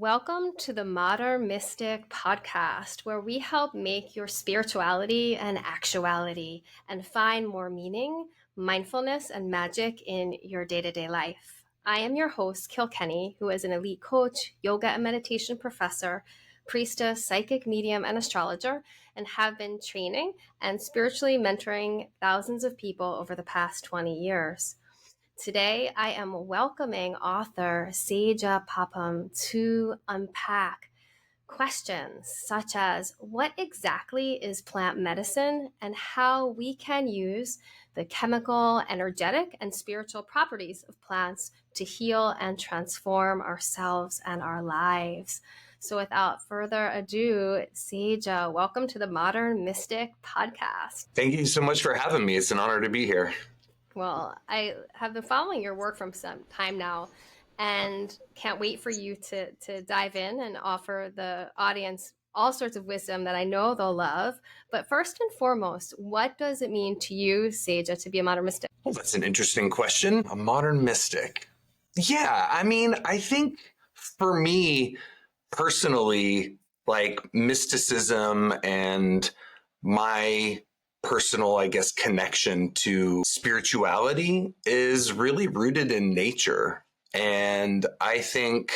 Welcome to the Modern Mystic podcast, where we help make your spirituality an actuality and find more meaning, mindfulness, and magic in your day-to-day life. I am your host, Kilkenny, who is an elite coach, yoga and meditation professor, priestess, psychic medium, and astrologer, and have been training and spiritually mentoring thousands of people over the past 20 years. Today, I am welcoming author Seja Papam to unpack questions such as what exactly is plant medicine and how we can use the chemical, energetic, and spiritual properties of plants to heal and transform ourselves and our lives. So without further ado, Seja, welcome to the Modern Mystic podcast. Thank you so much for having me. It's an honor to be here. Well, I have been following your work from some time now and can't wait for you to dive in and offer the audience all sorts of wisdom that I know they'll love. But first and foremost, what does it mean to you, Seja, to be a modern mystic? Well, that's an interesting question. A modern mystic. Yeah, I think for me personally, like mysticism and my personal, connection to spirituality is really rooted in nature. And I think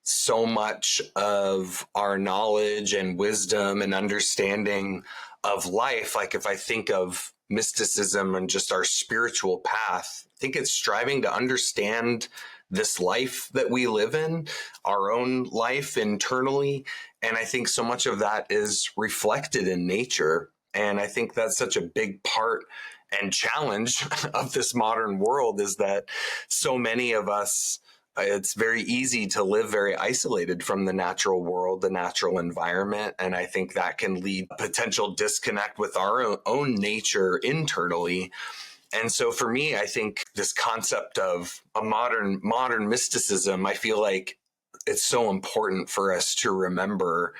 so much of our knowledge and wisdom and understanding of life, like if I think of mysticism and just our spiritual path, I think it's striving to understand this life that we live in, our own life internally. And I think so much of that is reflected in nature. And I think that's such a big part and challenge of this modern world is that so many of us, it's very easy to live very isolated from the natural world, the natural environment. And I think that can lead to potential disconnect with our own nature internally. And so for me, I think this concept of a modern mysticism, I feel like it's so important for us to remember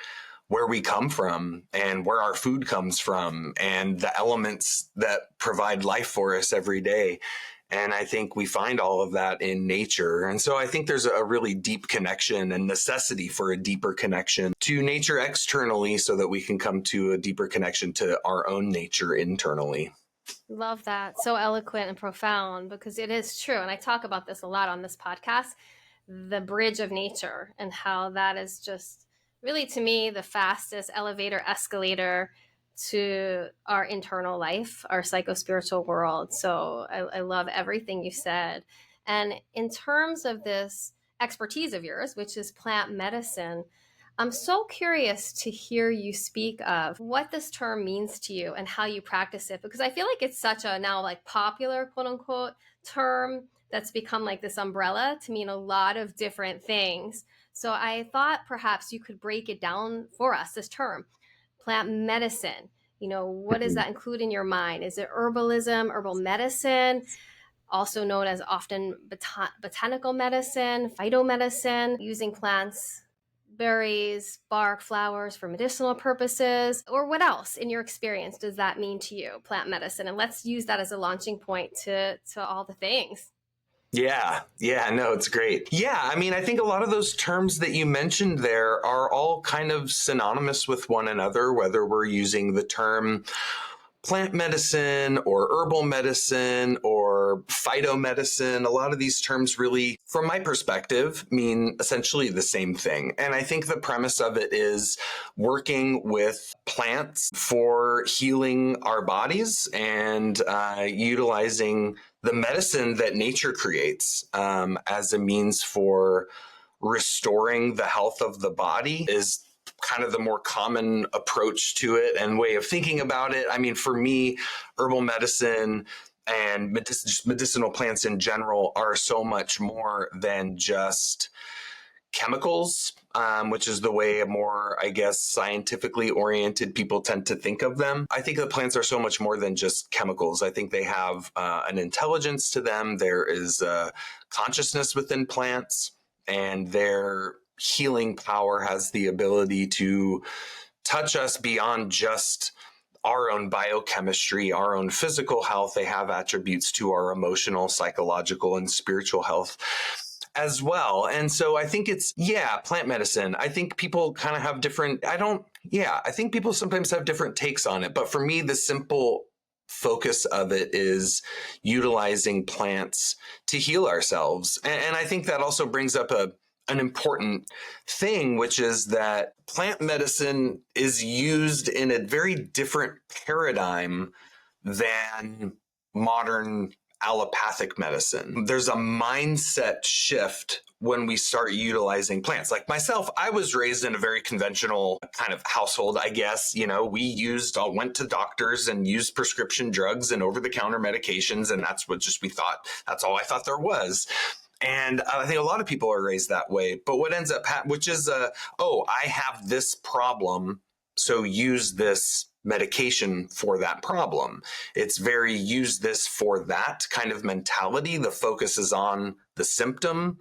where we come from and where our food comes from and the elements that provide life for us every day. And I think we find all of that in nature. And so I think there's a really deep connection and necessity for a deeper connection to nature externally so that we can come to a deeper connection to our own nature internally. Love that. So eloquent and profound because it is true. And I talk about this a lot on this podcast, the bridge of nature and how that is just really, to me, the fastest elevator escalator to our internal life, our psycho-spiritual world. So I love everything you said. And in terms of this expertise of yours, which is plant medicine, I'm so curious to hear you speak of what this term means to you and how you practice it, because I feel like it's such a now like popular, quote unquote, term that's become like this umbrella to mean a lot of different things. So I thought perhaps you could break it down for us, this term, plant medicine. What does that include in your mind? Is it herbalism, herbal medicine, also known as often botanical medicine, phytomedicine, using plants, berries, bark, flowers for medicinal purposes? Or what else in your experience does that mean to you, plant medicine? And let's use that as a launching point to all the things. Yeah, no, it's great. Yeah, I think a lot of those terms that you mentioned there are all kind of synonymous with one another, whether we're using the term plant medicine or herbal medicine or phytomedicine. A lot of these terms really, from my perspective, mean essentially the same thing. And I think the premise of it is working with plants for healing our bodies and utilizing the medicine that nature creates as a means for restoring the health of the body is kind of the more common approach to it and way of thinking about it. For me, herbal medicine and medicinal plants in general are so much more than just chemicals, which is the way a more, scientifically oriented people tend to think of them. I think the plants are so much more than just chemicals. I think they have an intelligence to them. There is a consciousness within plants, and their healing power has the ability to touch us beyond just our own biochemistry, our own physical health. They have attributes to our emotional, psychological, and spiritual health. as well. And so I think it's, yeah, plant medicine. I think people kind of have different, I think people sometimes have different takes on it. But for me, the simple focus of it is utilizing plants to heal ourselves. And I think that also brings up an important thing, which is that plant medicine is used in a very different paradigm than modern allopathic medicine. There's a mindset shift when we start utilizing plants. Like myself, I was raised in a very conventional kind of household, I guess. We went to doctors and used prescription drugs and over-the-counter medications, and that's what we thought, that's all I thought there was. And I think a lot of people are raised that way. But what ends up which is, I have this problem, so use this medication for that problem. It's very use this for that kind of mentality. The focus is on the symptom,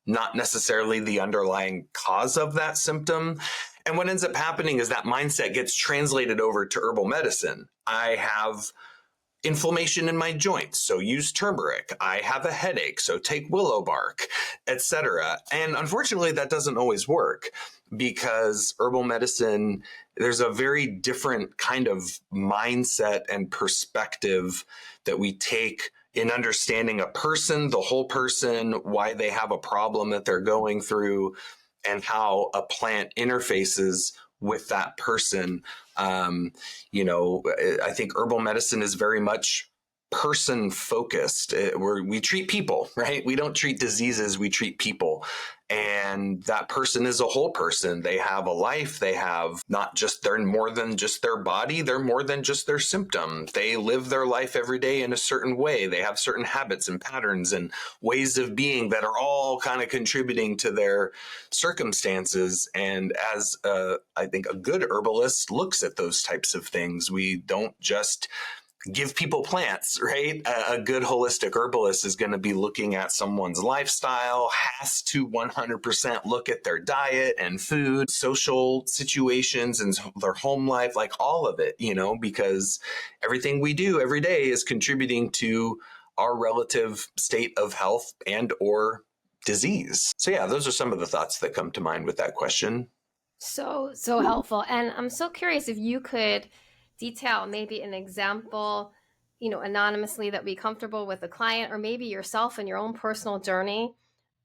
not necessarily the underlying cause of that symptom. And what ends up happening is that mindset gets translated over to herbal medicine. I have inflammation in my joints, so use turmeric. I have a headache, so take willow bark, etc. And unfortunately, that doesn't always work, because herbal medicine, there's a very different kind of mindset and perspective that we take in understanding a person, the whole person, why they have a problem that they're going through, and how a plant interfaces with that person. I think herbal medicine is very much person focused. We treat people, right? We don't treat diseases, we treat people. And that person is a whole person. They have a life. They have they're more than just their body. They're more than just their symptom. They live their life every day in a certain way. They have certain habits and patterns and ways of being that are all kind of contributing to their circumstances. And as I think a good herbalist looks at those types of things, we don't just give people plants, right? A good holistic herbalist is going to be looking at someone's lifestyle, has to 100% look at their diet and food, social situations and their home life, like all of it, because everything we do every day is contributing to our relative state of health and or disease. So yeah, those are some of the thoughts that come to mind with that question. So helpful. And I'm so curious if you could detail maybe an example, anonymously, that would be comfortable with a client, or maybe yourself and your own personal journey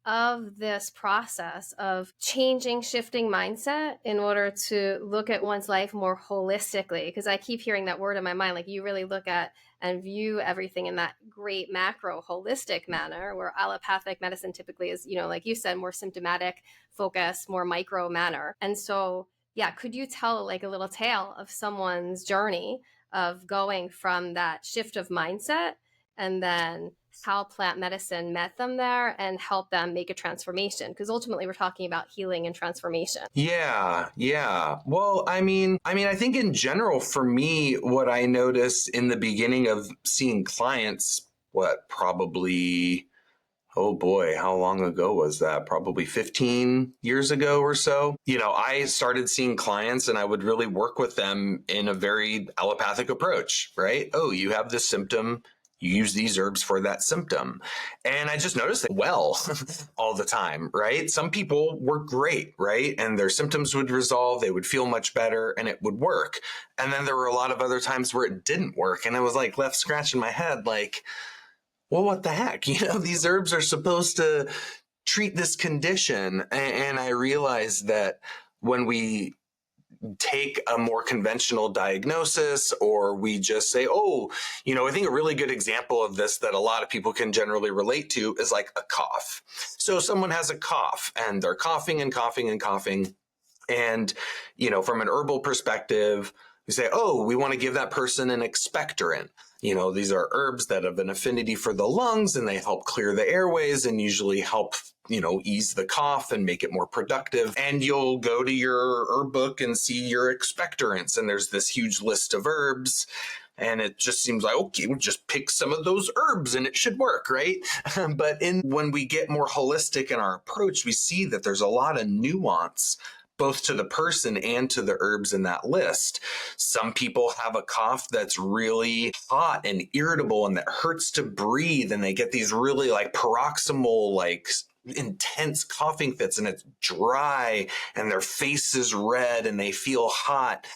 of this process of shifting mindset in order to look at one's life more holistically. Because I keep hearing that word in my mind, like you really look at and view everything in that great macro holistic manner, where allopathic medicine typically is, like you said, more symptomatic focus, more micro manner. And so, yeah, could you tell like a little tale of someone's journey of going from that shift of mindset, and then how plant medicine met them there and helped them make a transformation? Because ultimately we're talking about healing and transformation. Yeah. Well, I think in general, for me, what I noticed in the beginning of seeing clients, probably, oh boy, how long ago was that? Probably 15 years ago or so. I started seeing clients and I would really work with them in a very allopathic approach, right? Oh, you have this symptom. You use these herbs for that symptom. And I just noticed that all the time, right? Some people were great, right? And their symptoms would resolve, they would feel much better, and it would work. And then there were a lot of other times where it didn't work. And I was like left scratching my head, like, well, what the heck? These herbs are supposed to treat this condition. And I realized that when we take a more conventional diagnosis, or we just say, I think a really good example of this that a lot of people can generally relate to is like a cough. So someone has a cough and they're coughing and coughing and coughing. And, from an herbal perspective, we say, we want to give that person an expectorant. These are herbs that have an affinity for the lungs, and they help clear the airways and usually help, ease the cough and make it more productive. And you'll go to your herb book and see your expectorants, and there's this huge list of herbs. And it just seems like, okay, we'll just pick some of those herbs and it should work, right? But when we get more holistic in our approach, we see that there's a lot of nuance both to the person and to the herbs in that list. Some people have a cough that's really hot and irritable and that hurts to breathe, and they get these really like paroxysmal intense coughing fits and it's dry and their face is red and they feel hot,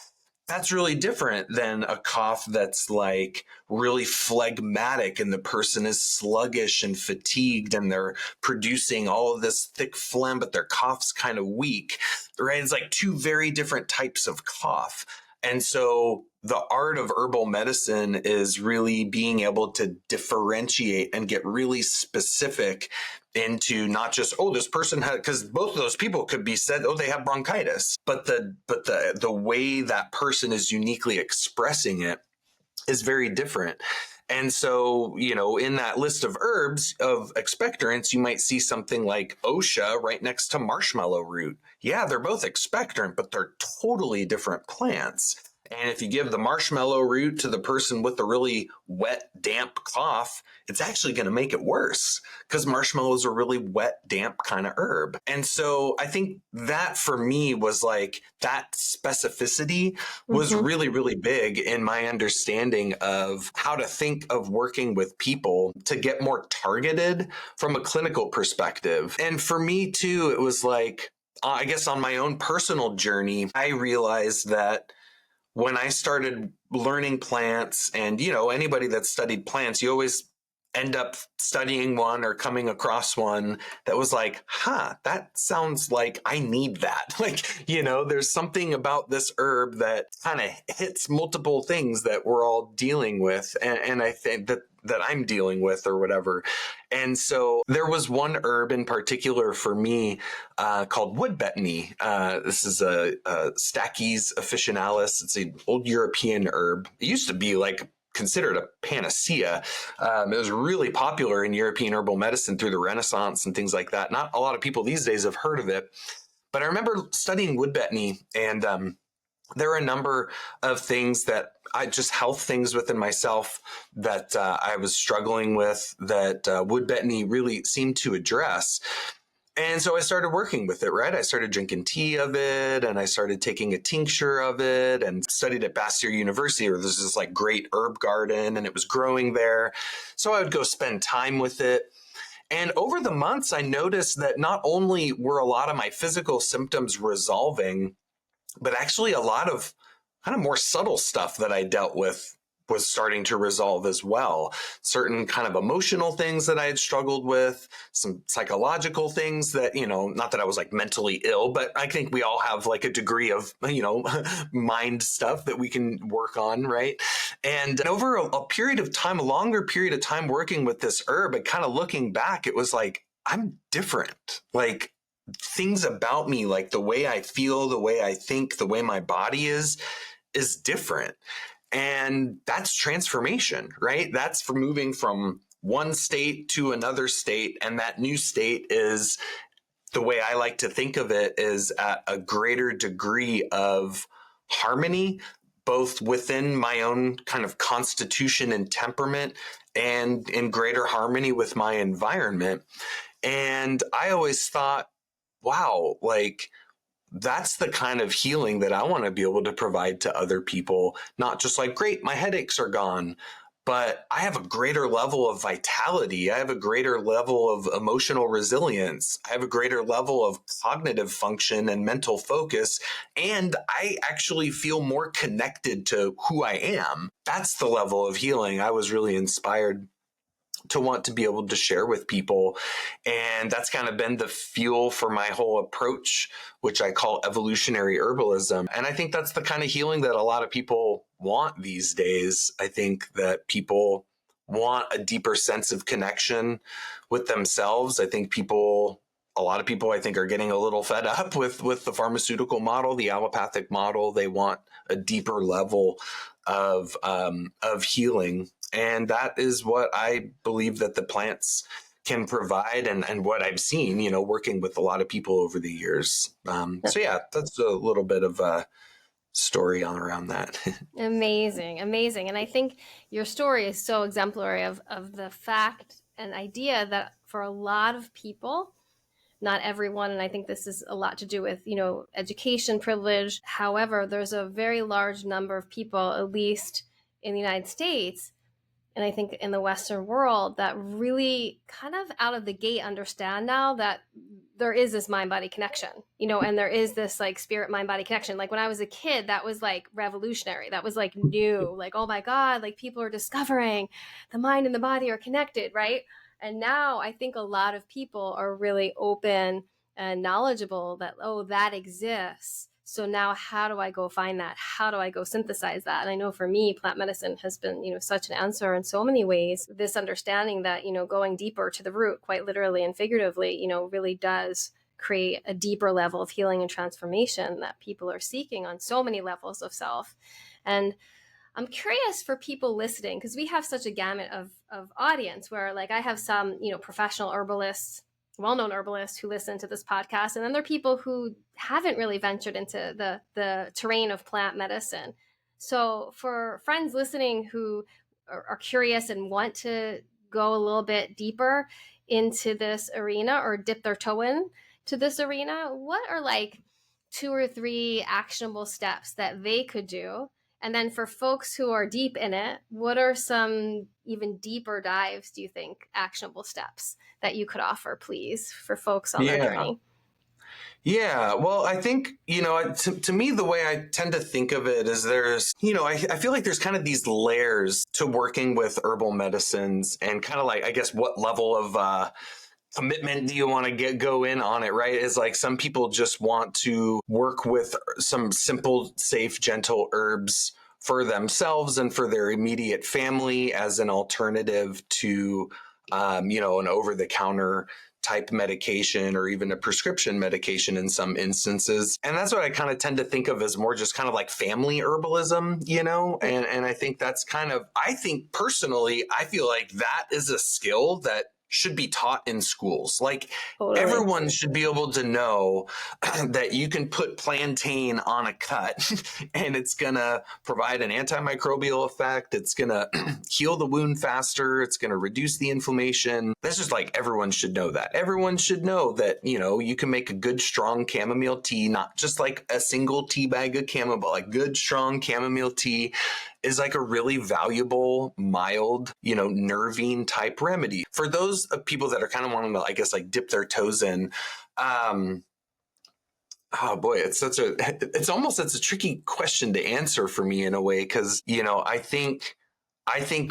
that's really different than a cough that's like really phlegmatic and the person is sluggish and fatigued and they're producing all of this thick phlegm, but their cough's kind of weak, right? It's like two very different types of cough. And so the art of herbal medicine is really being able to differentiate and get really specific into not just, oh, this person had, because both of those people could be said, oh, they have bronchitis, but the way that person is uniquely expressing it is very different. And so, in that list of herbs of expectorants, you might see something like Osha right next to marshmallow root. Yeah, they're both expectorant, but they're totally different plants. And if you give the marshmallow root to the person with the really wet, damp cough, it's actually going to make it worse because marshmallow is a really wet, damp kind of herb. And so I think that for me was like that specificity was really, really big in my understanding of how to think of working with people to get more targeted from a clinical perspective. And for me too, it was like, I guess on my own personal journey, I realized that when I started learning plants, and anybody that's studied plants, you always end up studying one or coming across one that was like, that sounds like I need that. Like, there's something about this herb that kind of hits multiple things that we're all dealing with. And I think that I'm dealing with or whatever. And so there was one herb in particular for me called wood betony. This is a Stachys officinalis. It's an old European herb. It used to be like considered a panacea. It was really popular in European herbal medicine through the Renaissance and things like that. Not a lot of people these days have heard of it, but I remember studying wood betony, and there are a number of things that health things within myself that I was struggling with that wood betony really seemed to address. And so I started working with it, right? I started drinking tea of it, and I started taking a tincture of it, and studied at Bastyr University, where there's this like great herb garden, and it was growing there. So I would go spend time with it. And over the months, I noticed that not only were a lot of my physical symptoms resolving, but actually a lot of kind of more subtle stuff that I dealt with was starting to resolve as well. Certain kind of emotional things that I had struggled with, some psychological things that, not that I was like mentally ill, but I think we all have like a degree of, mind stuff that we can work on, right? And over a period of time, a longer period of time working with this herb, and kind of looking back, it was like, I'm different. Like, things about me, like the way I feel, the way I think, the way my body is different. And that's transformation, right? That's for moving from one state to another state. And that new state is, the way I like to think of it, is at a greater degree of harmony, both within my own kind of constitution and temperament, and in greater harmony with my environment. And I always thought, wow, like that's the kind of healing that I want to be able to provide to other people. Not just like, great, my headaches are gone, but I have a greater level of vitality. I have a greater level of emotional resilience. I have a greater level of cognitive function and mental focus. And I actually feel more connected to who I am. That's the level of healing I was really inspired to want to be able to share with people. And that's kind of been the fuel for my whole approach, which I call evolutionary herbalism. And I think that's the kind of healing that a lot of people want these days. I think that people want a deeper sense of connection with themselves. I think a lot of people, I think, are getting a little fed up with the pharmaceutical model, the allopathic model. They want a deeper level of healing. And that is what I believe that the plants can provide, and what I've seen, working with a lot of people over the years. So yeah, that's a little bit of a story on around that. Amazing, amazing. And I think your story is so exemplary of the fact and idea that for a lot of people, not everyone, and I think this is a lot to do with, education, privilege. However, there's a very large number of people, at least in the United States, And I think in the Western world that really kind of out of the gate understand now that there is this mind body connection, and there is this like spirit mind body connection. Like when I was a kid, that was like revolutionary. That was like new. Like, oh my God, like people are discovering the mind and the body are connected, right? And now I think a lot of people are really open and knowledgeable that, oh, that exists. So now how do I go find that? How do I go synthesize that? And I know for me, plant medicine has been, such an answer in so many ways. This understanding that, going deeper to the root, quite literally and figuratively, really does create a deeper level of healing and transformation that people are seeking on so many levels of self. And I'm curious for people listening, because we have such a gamut of audience where like I have some, professional herbalists, well-known herbalists who listen to this podcast. And then there are people who haven't really ventured into the terrain of plant medicine. So for friends listening who are curious and want to go a little bit deeper into this arena or dip their toe in to this arena, what are like 2 or 3 actionable steps that they could do? And then for folks who are deep in it, what are some even deeper dives, do you think, actionable steps that you could offer, please, for folks on their Yeah. journey? Yeah, well, I think, to me, the way I tend to think of it is there's, I feel like there's kind of these layers to working with herbal medicines and kind of like, I guess, what level of commitment do you want to go in on it, right? Is like some people just want to work with some simple, safe, gentle herbs for themselves and for their immediate family as an alternative to, an over-the-counter type medication or even a prescription medication in some instances. And that's what I kind of tend to think of as more just kind of like family herbalism, and I think that's I think personally, I feel like that is a skill that should be taught in schools. Like Totally. everyone should be able to know that you can put plantain on a cut and it's going to provide an antimicrobial effect. It's going to heal the wound faster. It's going to reduce the inflammation. That's just like everyone should know that. Everyone should know that, you can make a good, strong chamomile tea, not just like a single tea bag of chamomile, but like good, strong chamomile tea is like a really valuable, mild, nervine type remedy. For those people that are kind of wanting to, I guess, like dip their toes in, oh boy, it's almost, it's a tricky question to answer for me in a way. Cause, I think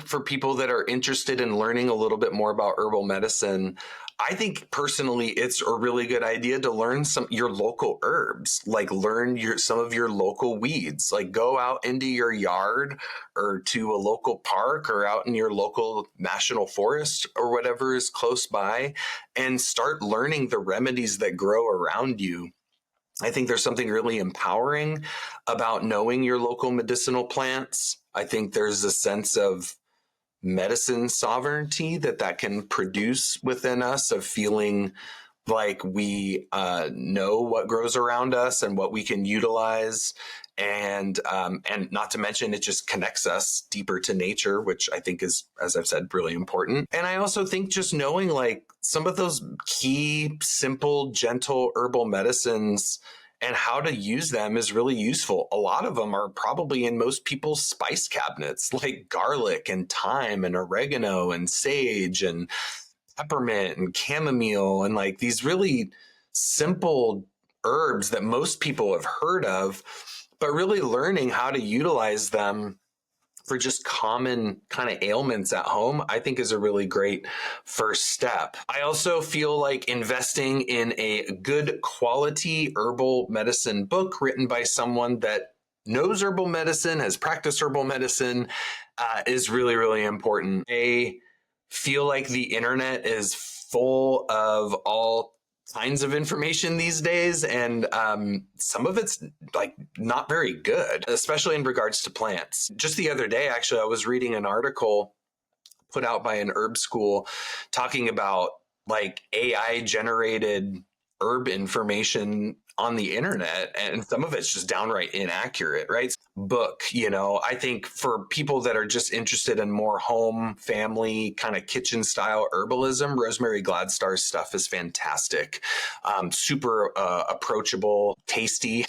for people that are interested in learning a little bit more about herbal medicine, I think personally it's a really good idea to learn your local herbs, like learn some of your local weeds, like go out into your yard or to a local park or out in your local national forest or whatever is close by and start learning the remedies that grow around you. I think there's something really empowering about knowing your local medicinal plants. I think there's a sense of medicine sovereignty that can produce within us of feeling like we know what grows around us and what we can utilize. And not to mention, it just connects us deeper to nature, which I think is, as I've said, really important. And I also think just knowing like some of those key, simple, gentle herbal medicines and how to use them is really useful. A lot of them are probably in most people's spice cabinets, like garlic and thyme and oregano and sage and peppermint and chamomile and like these really simple herbs that most people have heard of, but really learning how to utilize them for just common kind of ailments at home, I think is a really great first step. I also feel like investing in a good quality herbal medicine book written by someone that knows herbal medicine, has practiced herbal medicine, is really, really important. I feel like the internet is full of all kinds of information these days, and some of it's like not very good, especially in regards to plants. Just the other day, actually, I was reading an article put out by an herb school talking about like AI generated herb information on the internet, and some of it's just downright inaccurate, right? Book, I think for people that are just interested in more home, family, kind of kitchen style herbalism, Rosemary Gladstar's stuff is fantastic. Super approachable, tasty,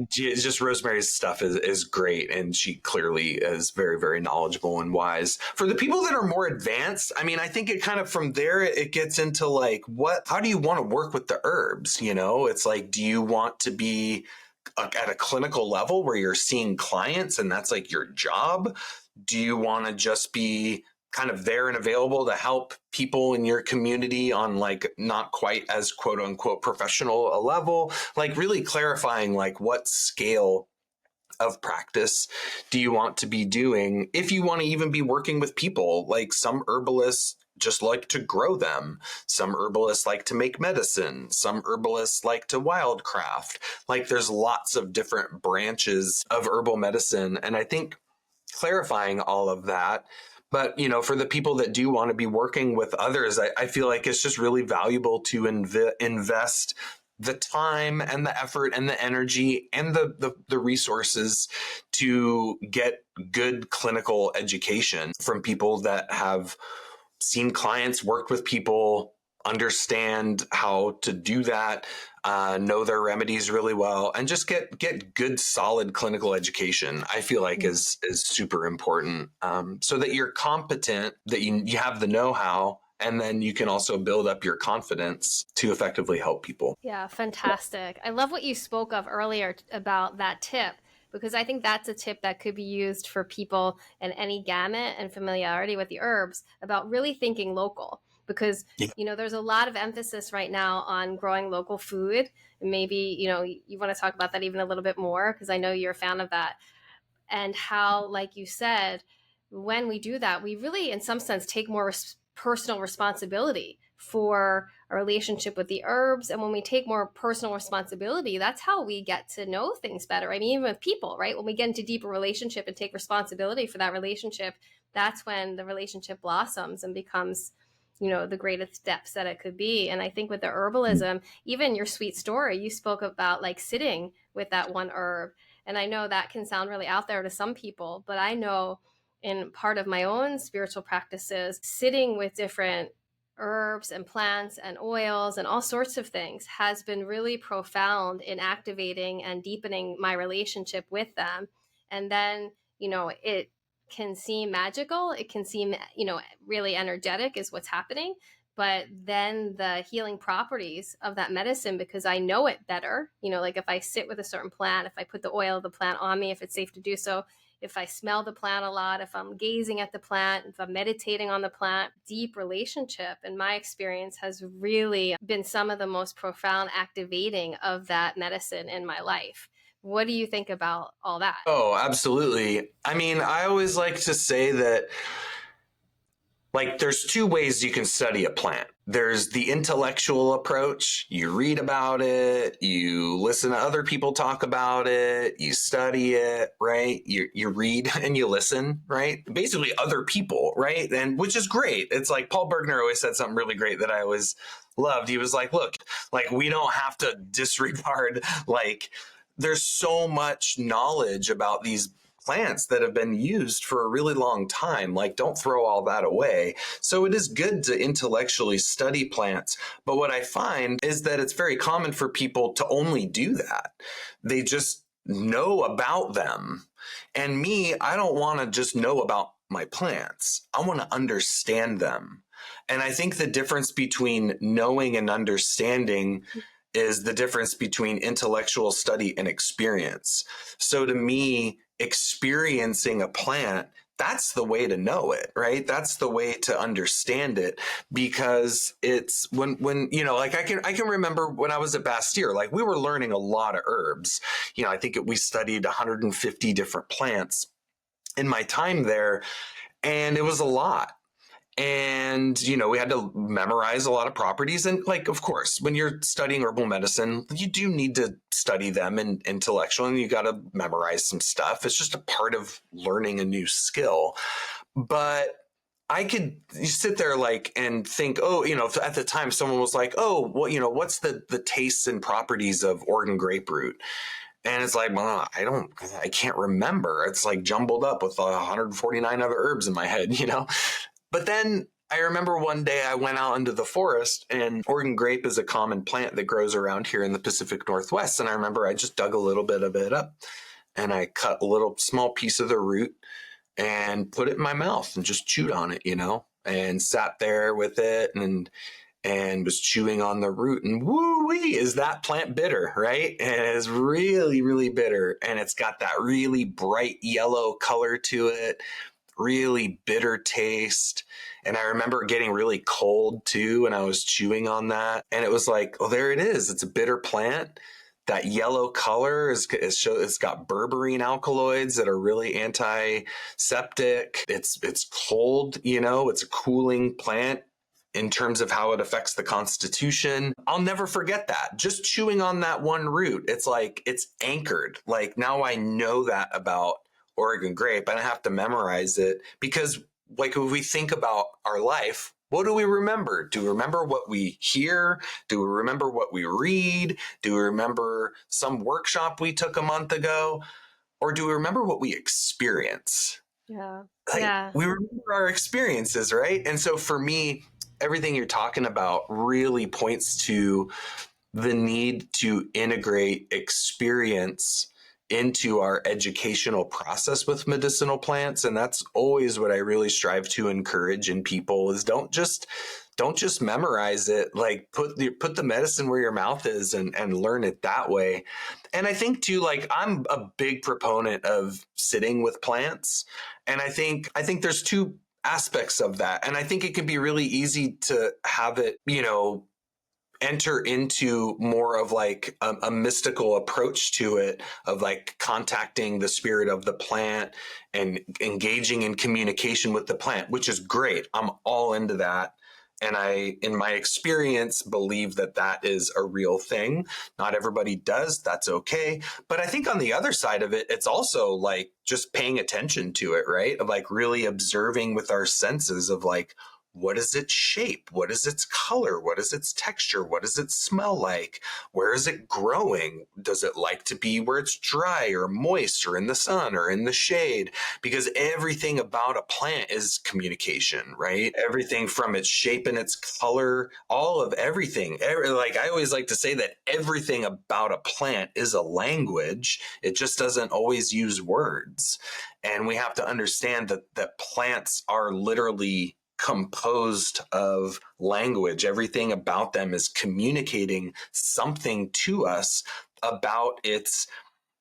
just Rosemary's stuff is great, and she clearly is very, very knowledgeable and wise. For the people that are more advanced, I mean, I think it kind of from there it gets into like how do you want to work with the herbs? You know, it's like, do you want to be at a clinical level where you're seeing clients and that's like your job? Do you want to just be kind of there and available to help people in your community on like not quite as quote unquote professional a level? Like really clarifying like what scale of practice do you want to be doing? If you want to even be working with people, like some herbalists just like to grow them. Some herbalists like to make medicine. Some herbalists like to wildcraft. Like there's lots of different branches of herbal medicine. And I think clarifying all of that. But, you know, for the people that do want to be working with others, I feel like it's just really valuable to invest the time and the effort and the energy and the resources to get good clinical education from people that have seen clients, worked with people, understand how to do that, know their remedies really well, and just get good, solid clinical education. I feel like is super important, so that you're competent, that you have the know-how, and then you can also build up your confidence to effectively help people. Yeah, fantastic. I love what you spoke of earlier about that tip, because I think that's a tip that could be used for people in any gamut and familiarity with the herbs about really thinking local. Because, Yeah. you know, there's a lot of emphasis right now on growing local food. And maybe, you know, you want to talk about that even a little bit more, because I know you're a fan of that. And how, like you said, when we do that, we really, in some sense, take more personal responsibility for a relationship with the herbs. And when we take more personal responsibility, that's how we get to know things better. I mean, even with people, right? When we get into deeper relationship and take responsibility for that relationship, that's when the relationship blossoms and becomes, you know, the greatest steps that it could be. And I think with the herbalism, even your sweet story, you spoke about like sitting with that one herb. And I know that can sound really out there to some people, but I know in part of my own spiritual practices, sitting with different herbs and plants and oils and all sorts of things has been really profound in activating and deepening my relationship with them. And then, you know, it can seem magical. It can seem, you know, really energetic is what's happening. But then the healing properties of that medicine, because I know it better, you know, like if I sit with a certain plant, if I put the oil of the plant on me, if it's safe to do so, if I smell the plant a lot, if I'm gazing at the plant, if I'm meditating on the plant, deep relationship, in my experience, has really been some of the most profound activating of that medicine in my life. What do you think about all that? Oh, absolutely. I mean, I always like to say that like there's two ways you can study a plant. There's the intellectual approach. You read about it, you listen to other people talk about it, you study it, right? You read and you listen, right? Basically other people, right? And which is great. It's like Paul Bergner always said something really great that I always loved. He was like, look, like we don't have to disregard, like there's so much knowledge about these plants that have been used for a really long time. Like, don't throw all that away. So it is good to intellectually study plants. But what I find is that it's very common for people to only do that. They just know about them. And me, I don't want to just know about my plants. I want to understand them. And I think the difference between knowing and understanding is the difference between intellectual study and experience. So to me, experiencing a plant, that's the way to know it, right? That's the way to understand it, because it's when you know, like I can remember when I was at Bastyr, like we were learning a lot of herbs. You know, I think we studied 150 different plants in my time there, and it was a lot. And, you know, we had to memorize a lot of properties. And like, of course, when you're studying herbal medicine, you do need to study them and intellectually, and you got to memorize some stuff. It's just a part of learning a new skill. But I could sit there like and think, oh, you know, at the time someone was like, oh, well, you know, what's the tastes and properties of Oregon grapefruit? And it's like, well, I can't remember. It's like jumbled up with 149 other herbs in my head, you know? But then I remember one day I went out into the forest, and Oregon grape is a common plant that grows around here in the Pacific Northwest. And I remember I just dug a little bit of it up and I cut a little small piece of the root and put it in my mouth and just chewed on it, and sat there with it and was chewing on the root, and woo-wee, is that plant bitter, right? And it's really, really bitter. And it's got that really bright yellow color to it, really bitter taste. And I remember getting really cold too, and I was chewing on that. And it was like, oh, there it is. It's a bitter plant. That yellow color it's got berberine alkaloids that are really antiseptic. It's cold, it's a cooling plant in terms of how it affects the constitution. I'll never forget that. Just chewing on that one root, it's like it's anchored. Like now I know that about Oregon grape. I don't have to memorize it because, like, if we think about our life, what do we remember? Do we remember what we hear? Do we remember what we read? Do we remember some workshop we took a month ago? Or do we remember what we experience? Yeah. Like, Yeah. we remember our experiences, right? And so for me, everything you're talking about really points to the need to integrate experience into our educational process with medicinal plants. And that's always what I really strive to encourage in people is don't just memorize it. Like put the medicine where your mouth is and learn it that way. And I think too, like I'm a big proponent of sitting with plants. And I think there's two aspects of that. And I think it can be really easy to have it, enter into more of like a mystical approach to it, of like contacting the spirit of the plant and engaging in communication with the plant, which is great. I'm all into that. And I, in my experience, believe that that is a real thing. Not everybody does. That's okay. But I think on the other side of it, it's also like just paying attention to it, right? Of like really observing with our senses of like, what is its shape? What is its color? What is its texture? What does it smell like? Where is it growing? Does it like to be where it's dry or moist or in the sun or in the shade? Because everything about a plant is communication, right? Everything from its shape and its color, all of everything. Like I always like to say that everything about a plant is a language. It just doesn't always use words. And we have to understand that plants are literally composed of language. Everything about them is communicating something to us about its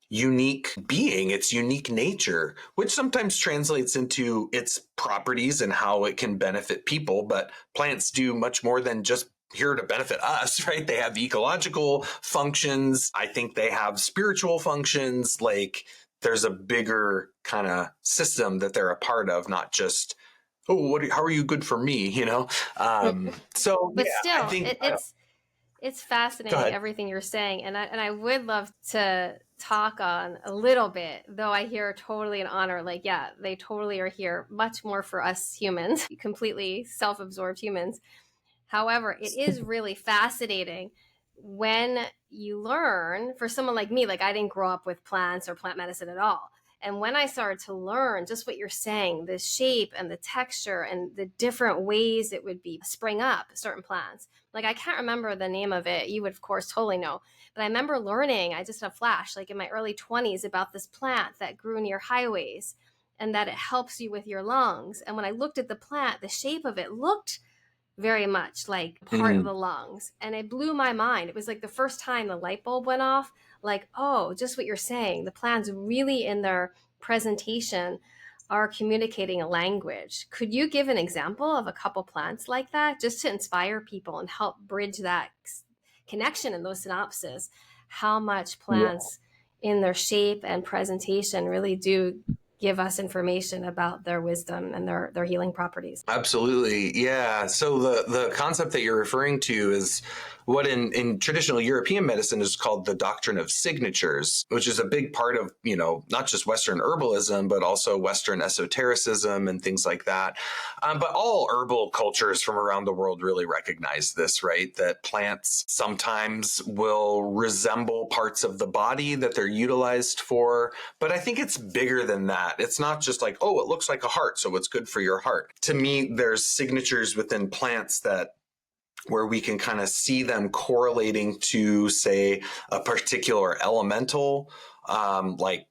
unique being, its unique nature, which sometimes translates into its properties and how it can benefit people. But plants do much more than just here to benefit us, right? They have ecological functions. I think they have spiritual functions. Like there's a bigger kind of system that they're a part of, not just how are you good for me? So But yeah, I still, think. it's Go fascinating ahead. everything you're saying, and I would love to talk on a little bit, though I hear totally an honor. Like, yeah, they totally are here much more for us humans, completely self-absorbed humans. However, it is really fascinating when you learn, for someone like me, like I didn't grow up with plants or plant medicine at all. And when I started to learn just what you're saying, the shape and the texture and the different ways it would be spring up certain plants. Like I can't remember the name of it. You would of course totally know. But I remember learning, I just had a flash, like in my early 20s about this plant that grew near highways and that it helps you with your lungs. And when I looked at the plant, the shape of it looked very much like part of Mm, the lungs. And it blew my mind. It was like the first time the light bulb went off, like, oh, just what you're saying. The plants really in their presentation are communicating a language. Could you give an example of a couple plants like that just to inspire people and help bridge that connection in those synapses? How much yeah. plants in their shape and presentation really do give us information about their wisdom and their healing properties. Absolutely. Yeah. So the concept that you're referring to is what in traditional European medicine is called the doctrine of signatures, which is a big part of, not just Western herbalism, but also Western esotericism and things like that. But all herbal cultures from around the world really recognize this, right? That plants sometimes will resemble parts of the body that they're utilized for. But I think it's bigger than that. It's not just like, oh, it looks like a heart, so it's good for your heart. To me, there's signatures within plants that where we can kind of see them correlating to, say, a particular elemental, like,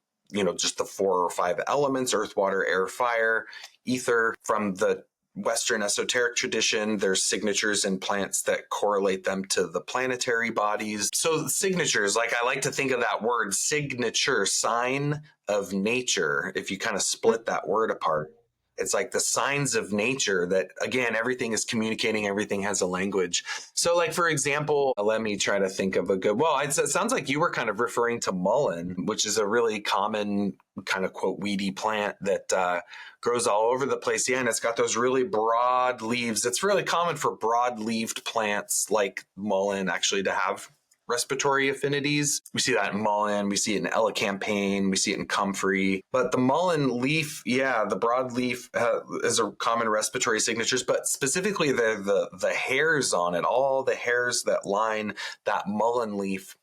just the 4 or 5 elements: earth, water, air, fire, ether. From the Western esoteric tradition, there's signatures in plants that correlate them to the planetary bodies. So signatures, like I like to think of that word signature, sign of nature. If you kind of split that word apart, it's like the signs of nature that, again, everything is communicating, everything has a language. So, like, for example, let me try to think of a good, well, it sounds like you were kind of referring to mullein, which is a really common kind of, quote, weedy plant that grows all over the place. Yeah, and it's got those really broad leaves. It's really common for broad-leaved plants like mullein actually to have respiratory affinities. We see that in mullein, we see it in elecampane, we see it in comfrey. But the mullein leaf, yeah, the broad leaf is a common respiratory signatures, but specifically the hairs on it, all the hairs that line that mullein leaf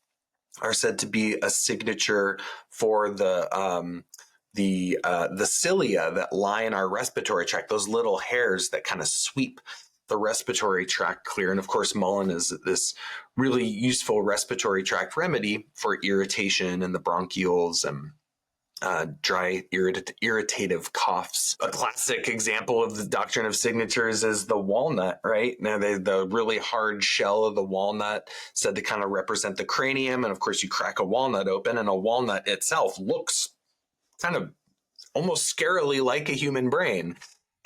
are said to be a signature for the cilia that line our respiratory tract, those little hairs that kind of sweep the respiratory tract clear. And of course, mullein is this really useful respiratory tract remedy for irritation in the bronchioles and dry, irritative coughs. A classic example of the doctrine of signatures is the walnut, right? Now, the really hard shell of the walnut said to kind of represent the cranium. And of course, you crack a walnut open, and a walnut itself looks kind of almost scarily like a human brain.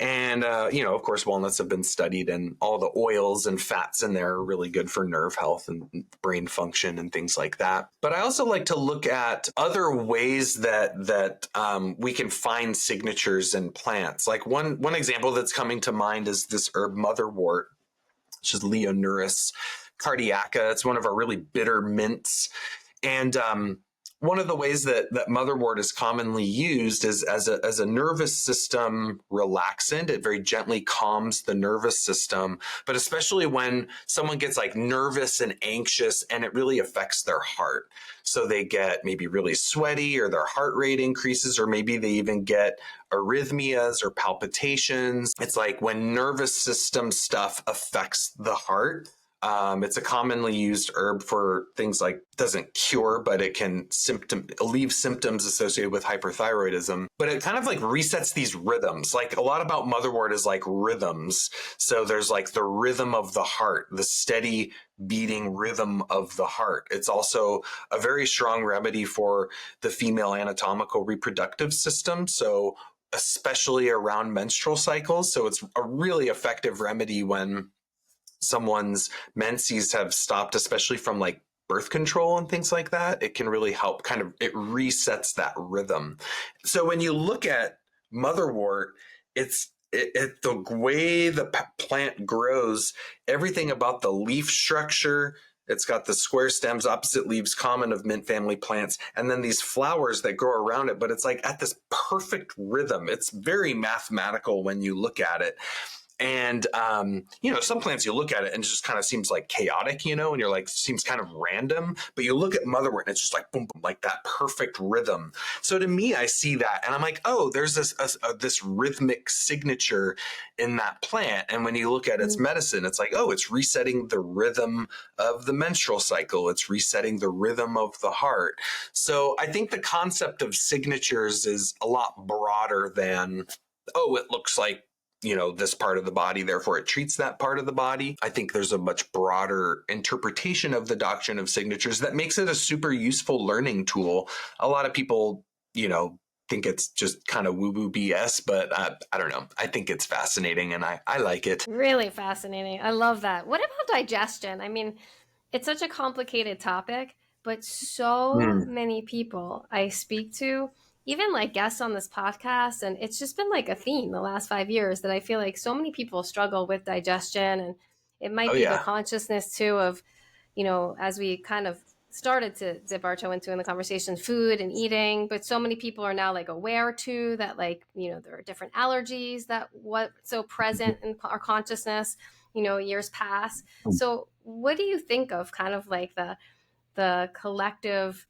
And, of course, walnuts have been studied, and all the oils and fats in there are really good for nerve health and brain function and things like that. But I also like to look at other ways that we can find signatures in plants. Like one example that's coming to mind is this herb motherwort, which is Leonurus cardiaca. It's one of our really bitter mints. And one of the ways that motherwort is commonly used is as a nervous system relaxant. It very gently calms the nervous system, but especially when someone gets like nervous and anxious, and it really affects their heart. So they get maybe really sweaty, or their heart rate increases, or maybe they even get arrhythmias or palpitations. It's like when nervous system stuff affects the heart. It's a commonly used herb for things like, doesn't cure, but it can alleviate symptoms associated with hyperthyroidism. But it kind of like resets these rhythms. Like a lot about motherwort is like rhythms. So there's like the rhythm of the heart, the steady beating rhythm of the heart. It's also a very strong remedy for the female anatomical reproductive system. So especially around menstrual cycles. So it's a really effective remedy when someone's menses have stopped, especially from like birth control and things like that. It can really help it resets that rhythm. So when you look at motherwort, the way the plant grows, everything about the leaf structure, it's got the square stems, opposite leaves, common of mint family plants, and then these flowers that grow around it, but it's like at this perfect rhythm. It's very mathematical when you look at it. And, some plants you look at it and it just kind of seems like chaotic, and you're like, seems kind of random, but you look at motherwort and it's just like, boom, boom, like that perfect rhythm. So to me, I see that and I'm like, oh, there's this rhythmic signature in that plant. And when you look at its medicine, it's like, oh, it's resetting the rhythm of the menstrual cycle. It's resetting the rhythm of the heart. So I think the concept of signatures is a lot broader than, oh, it looks like, this part of the body, therefore it treats that part of the body. I think there's a much broader interpretation of the doctrine of signatures that makes it a super useful learning tool. A lot of people, think it's just kind of woo-woo BS, but I don't know. I think it's fascinating and I like it. Really fascinating. I love that. What about digestion? I mean, it's such a complicated topic, but so many people I speak to, even like guests on this podcast, and it's just been like a theme the last 5 years that I feel like so many people struggle with digestion, and it might Oh, be the yeah. consciousness too of, as we kind of started to dip our toe into in the conversation, food and eating, but so many people are now like aware too that like, there are different allergies that what so present in our consciousness, years pass. So what do you think of kind of like the collective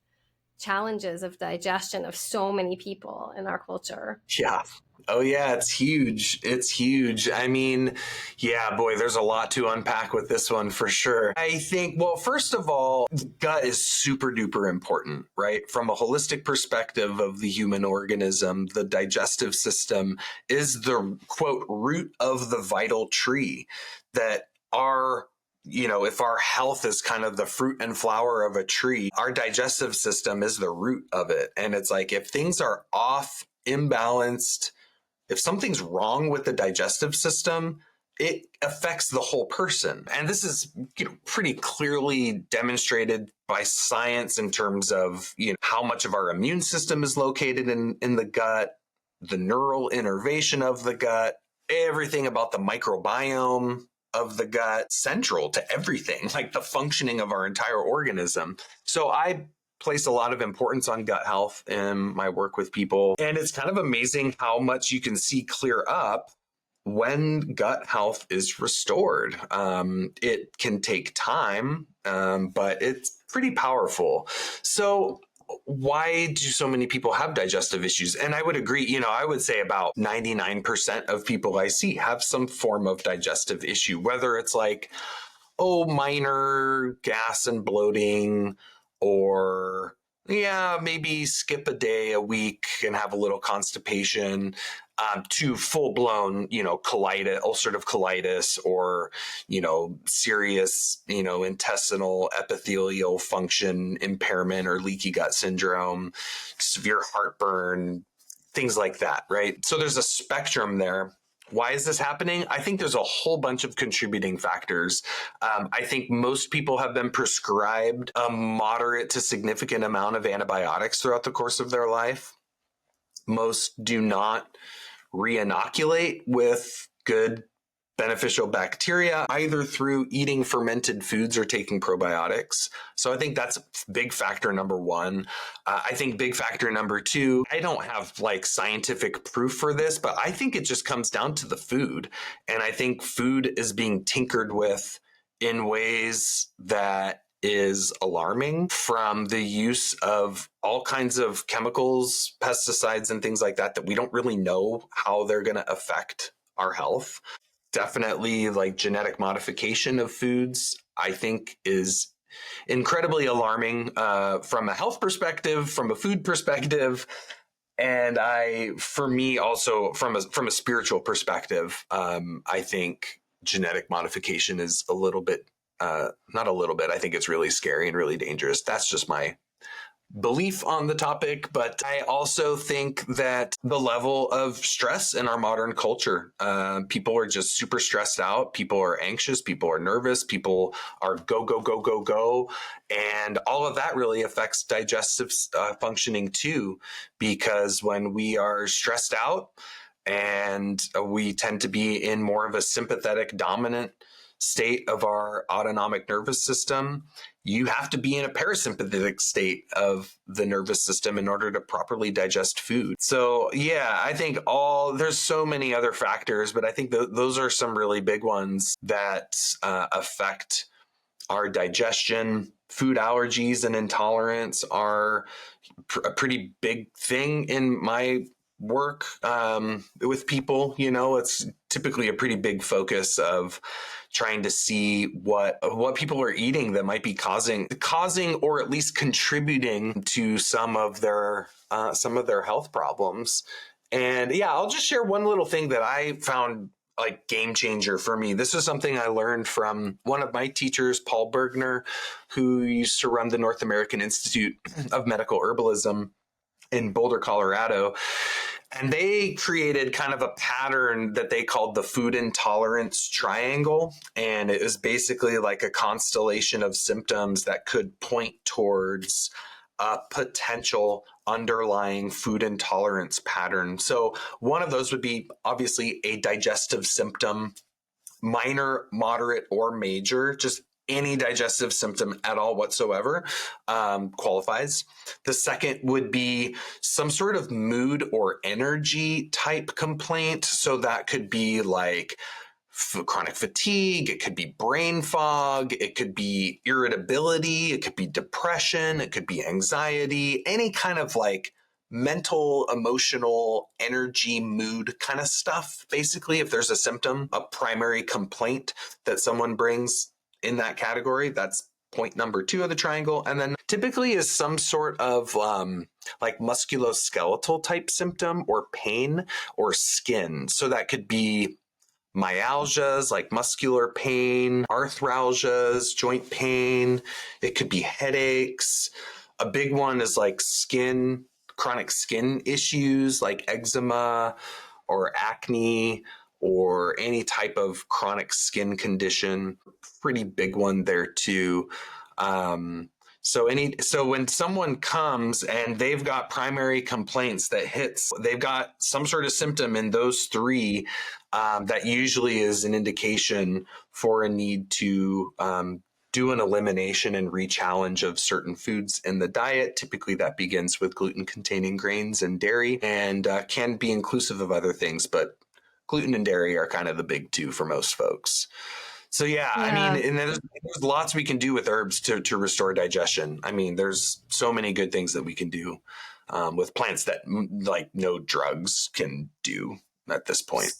challenges of digestion of so many people in our culture? Yeah. Oh, yeah, it's huge. It's huge. I mean, yeah, boy, there's a lot to unpack with this one for sure. I think, well, first of all, gut is super duper important, right? From a holistic perspective of the human organism, the digestive system is the quote root of the vital tree that our if our health is kind of the fruit and flower of a tree, our digestive system is the root of it. And it's like if things are off, imbalanced, if something's wrong with the digestive system, it affects the whole person. And this is, pretty clearly demonstrated by science in terms of, how much of our immune system is located in the gut, the neural innervation of the gut, everything about the microbiome of the gut, central to everything, like the functioning of our entire organism. So I place a lot of importance on gut health in my work with people. And it's kind of amazing how much you can see clear up when gut health is restored. It can take time, but it's pretty powerful. So why do so many people have digestive issues? And I would agree, I would say about 99% of people I see have some form of digestive issue, whether it's like, minor gas and bloating, or maybe skip a day a week and have a little constipation, to full blown, colitis, ulcerative colitis, or, serious, intestinal epithelial function impairment or leaky gut syndrome, severe heartburn, things like that, right? So there's a spectrum there. Why is this happening? I think there's a whole bunch of contributing factors. I think most people have been prescribed a moderate to significant amount of antibiotics throughout the course of their life. Most do not re-inoculate with good beneficial bacteria, either through eating fermented foods or taking probiotics. So I think that's big factor number one. I think big factor number two, I don't have like scientific proof for this, but I think it just comes down to the food. And I think food is being tinkered with in ways that is alarming, from the use of all kinds of chemicals, pesticides, and things like that we don't really know how they're going to affect our health. Definitely like genetic modification of foods, I think, is incredibly alarming, from a health perspective, from a food perspective. And for me also from a spiritual perspective, I think genetic modification is a little bit, not a little bit, I think it's really scary and really dangerous. That's just my belief on the topic. But I also think that the level of stress in our modern culture, people are just super stressed out. People are anxious. People are nervous. People are go, go, go, go, go. And all of that really affects digestive functioning too, because when we are stressed out, and we tend to be in more of a sympathetic dominant state of our autonomic nervous system, you have to be in a parasympathetic state of the nervous system in order to properly digest food. So yeah, I think there's so many other factors, but I think those are some really big ones that affect our digestion. Food allergies and intolerance are a pretty big thing in my work, with people. It's typically a pretty big focus of trying to see what people are eating that might be causing or at least contributing to some of their health problems. And yeah, I'll just share one little thing that I found like game changer for me. This is something I learned from one of my teachers, Paul Bergner, who used to run the North American Institute of Medical Herbalism in Boulder, Colorado. And they created kind of a pattern that they called the food intolerance triangle. And it is basically like a constellation of symptoms that could point towards a potential underlying food intolerance pattern. So one of those would be obviously a digestive symptom, minor, moderate, or major, just any digestive symptom at all whatsoever qualifies. The second would be some sort of mood or energy type complaint. So that could be like chronic fatigue, it could be brain fog, it could be irritability, it could be depression, it could be anxiety, any kind of like mental, emotional, energy, mood kind of stuff. Basically, if there's a symptom, a primary complaint that someone brings in that category, that's point number 2 of the triangle. And then typically is some sort of like musculoskeletal type symptom or pain or skin. So that could be myalgias like muscular pain, arthralgias, joint pain. It could be headaches. A big one is like skin, chronic skin issues like eczema or acne or any type of chronic skin condition. Pretty big one there too. So when someone comes and they've got primary complaints that hits, they've got some sort of symptom in those 3, that usually is an indication for a need to do an elimination and re-challenge of certain foods in the diet. Typically that begins with gluten-containing grains and dairy, and can be inclusive of other things, but gluten and dairy are kind of the big 2 for most folks. So yeah, I mean, and there's lots we can do with herbs to restore digestion. I mean, there's so many good things that we can do with plants that like no drugs can do at this point.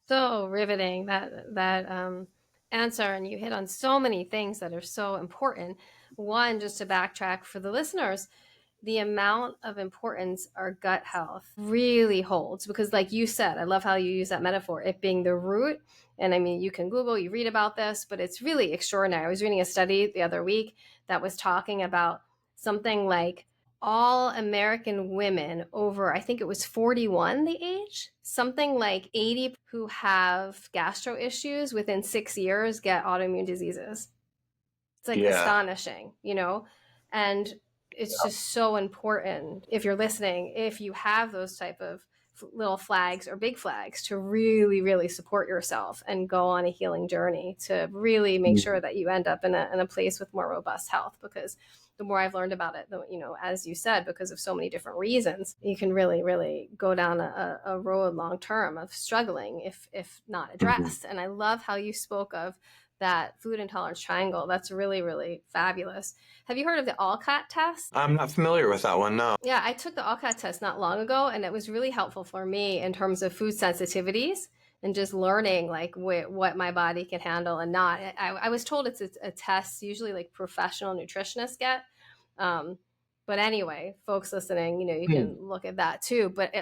So riveting that answer, and you hit on so many things that are so important. One, just to backtrack for the listeners, the amount of importance our gut health really holds, because like you said, I love how you use that metaphor, it being the root. And I mean, you can Google, you read about this, but it's really extraordinary. I was reading a study the other week that was talking about something like all American women over, I think it was 41, the age, something like 80 who have gastro issues within 6 years get autoimmune diseases. It's like astonishing, and it's just so important, if you're listening, if you have those type of little flags or big flags, to really, really support yourself and go on a healing journey to really make sure that you end up in a place with more robust health. Because the more I've learned about it, as you said, because of so many different reasons, you can really, really go down a road long term of struggling if not addressed. And I love how you spoke of that food intolerance triangle. That's really, really fabulous. Have you heard of the ALCAT test? I'm not familiar with that one, no. Yeah, I took the ALCAT test not long ago, and it was really helpful for me in terms of food sensitivities and just learning like what my body can handle and not. I was told it's a test usually like professional nutritionists get. But anyway, folks listening, you can look at that too. But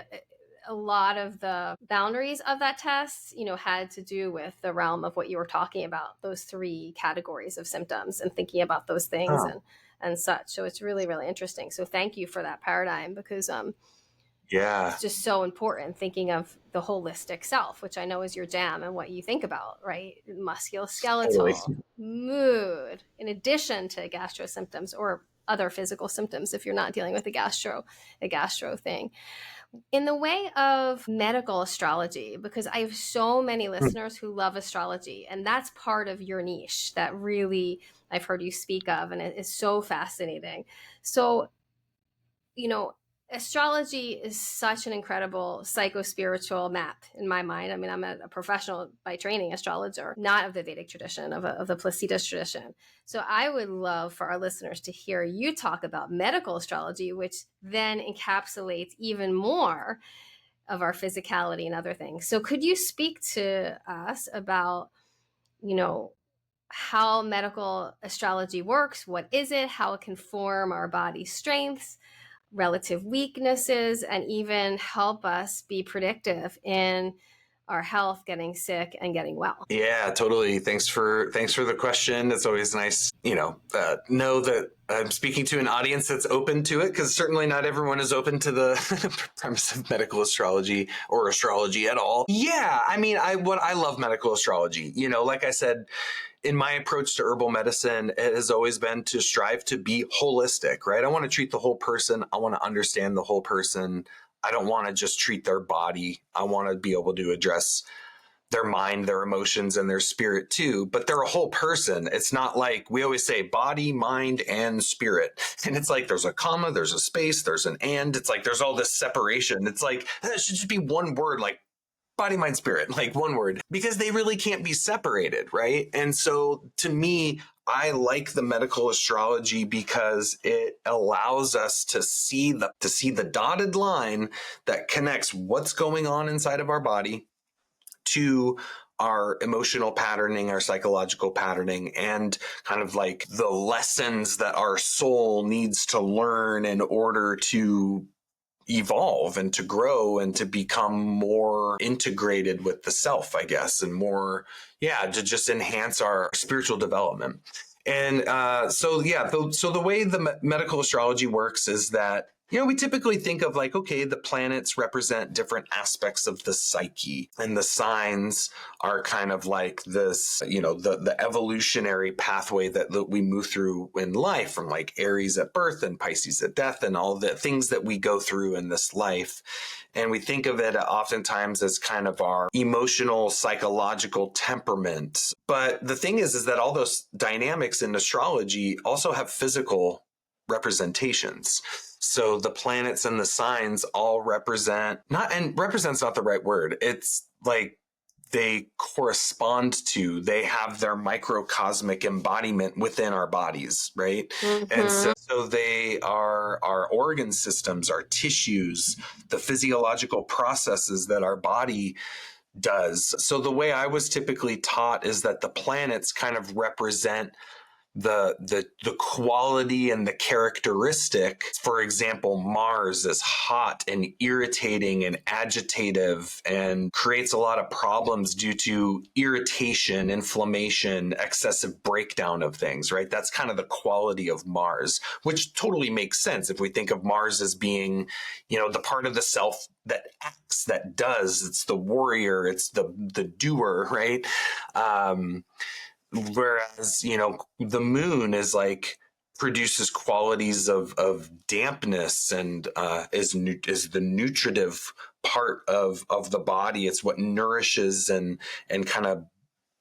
a lot of the boundaries of that test, had to do with the realm of what you were talking about, those 3 categories of symptoms and thinking about those things and such. So it's really, really interesting. So thank you for that paradigm, because it's just so important thinking of the holistic self, which I know is your jam and what you think about, right? Musculoskeletal, mood, in addition to gastro symptoms or other physical symptoms if you're not dealing with a gastro thing. In the way of medical astrology, because I have so many listeners who love astrology, and that's part of your niche that really I've heard you speak of, and it is so fascinating. So, astrology is such an incredible psycho-spiritual map in my mind. I mean, I'm a professional by training astrologer, not of the Vedic tradition, of the Placidus tradition. So I would love for our listeners to hear you talk about medical astrology, which then encapsulates even more of our physicality and other things. So could you speak to us about, how medical astrology works? What is it? How it can form our body's strengths, relative weaknesses, and even help us be predictive in our health, getting sick and getting well? Yeah, totally. Thanks for the question. It's always nice, know that I'm speaking to an audience that's open to it, because certainly not everyone is open to the premise of medical astrology or astrology at all. Yeah, I mean, I love medical astrology. Like I said, in my approach to herbal medicine, it has always been to strive to be holistic, right? I want to treat the whole person. I want to understand the whole person. I don't want to just treat their body. I want to be able to address their mind, their emotions, and their spirit too, but they're a whole person. It's not like we always say body, mind, and spirit. And it's like there's a comma, there's a space, there's an and. It's like there's all this separation. It's like that should just be one word, like body, mind, spirit, like one word, because they really can't be separated, right? And so to me, I like the medical astrology because it allows us to see the dotted line that connects what's going on inside of our body to our emotional patterning, our psychological patterning, and kind of like the lessons that our soul needs to learn in order to evolve and to grow and to become more integrated with the self, I guess, and more, to just enhance our spiritual development. And so the way the medical astrology works is that, we typically think of like, okay, the planets represent different aspects of the psyche, and the signs are kind of like this, the evolutionary pathway that we move through in life, from like Aries at birth and Pisces at death and all the things that we go through in this life. And we think of it oftentimes as kind of our emotional, psychological temperament. But the thing is that all those dynamics in astrology also have physical representations. So the planets and the signs all represent's not the right word. It's like they they have their microcosmic embodiment within our bodies, right? Mm-hmm. And so they are our organ systems, our tissues, the physiological processes that our body does. So the way I was typically taught is that the planets kind of represent the quality and the characteristic. For example, Mars is hot and irritating and agitative and creates a lot of problems due to irritation, inflammation, excessive breakdown of things, right? That's kind of the quality of Mars, which totally makes sense if we think of Mars as being, the part of the self that acts, that does. It's the warrior, it's the doer, right? Whereas, the moon is like produces qualities of dampness and is the nutritive part of the body. It's what nourishes and kind of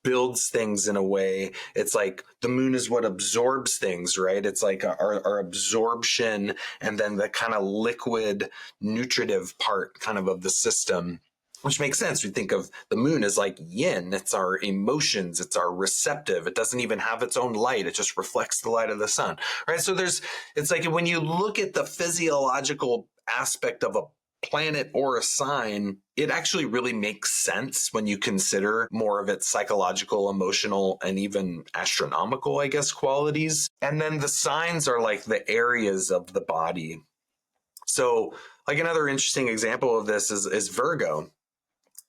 builds things in a way. It's like the moon is what absorbs things, right? It's like our absorption, and then the kind of liquid nutritive part kind of the system. Which makes sense. We think of the moon as like yin. It's our emotions. It's our receptive. It doesn't even have its own light. It just reflects the light of the sun, right? So it's like when you look at the physiological aspect of a planet or a sign, it actually really makes sense when you consider more of its psychological, emotional, and even astronomical, I guess, qualities. And then the signs are like the areas of the body. So like another interesting example of this is Virgo.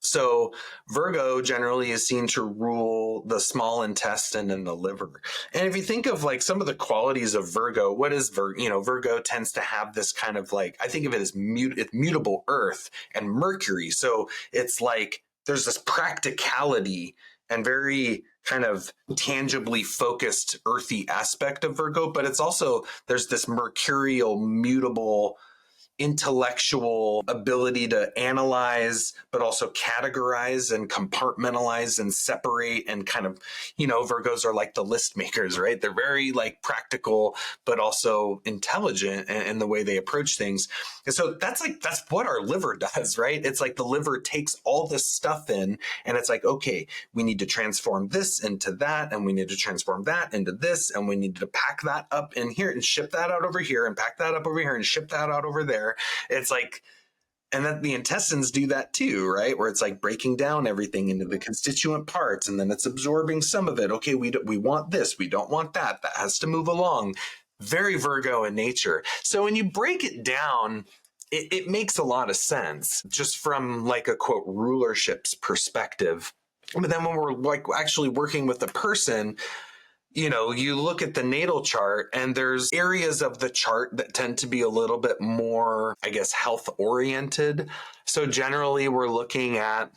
So Virgo generally is seen to rule the small intestine and the liver. And if you think of like some of the qualities of Virgo, what is Virgo? Virgo tends to have this kind of like, I think of it as mutable earth and Mercury. So it's like there's this practicality and very kind of tangibly focused earthy aspect of Virgo, but it's also, there's this mercurial, mutable, intellectual ability to analyze, but also categorize and compartmentalize and separate and kind of, Virgos are like the list makers, right? They're very like practical, but also intelligent in the way they approach things. And so that's what our liver does, right? It's like the liver takes all this stuff in and it's like, okay, we need to transform this into that, and we need to transform that into this, and we need to pack that up in here and ship that out over here and pack that up over here and ship that out over there. It's like, and then the intestines do that too, right? Where it's like breaking down everything into the constituent parts, and then it's absorbing some of it. Okay, we want this, we don't want that. That has to move along. Very Virgo in nature. So when you break it down, it makes a lot of sense just from like a quote rulership's perspective. But then when we're like actually working with the person, you look at the natal chart and there's areas of the chart that tend to be a little bit more, I guess, health oriented. So generally we're looking at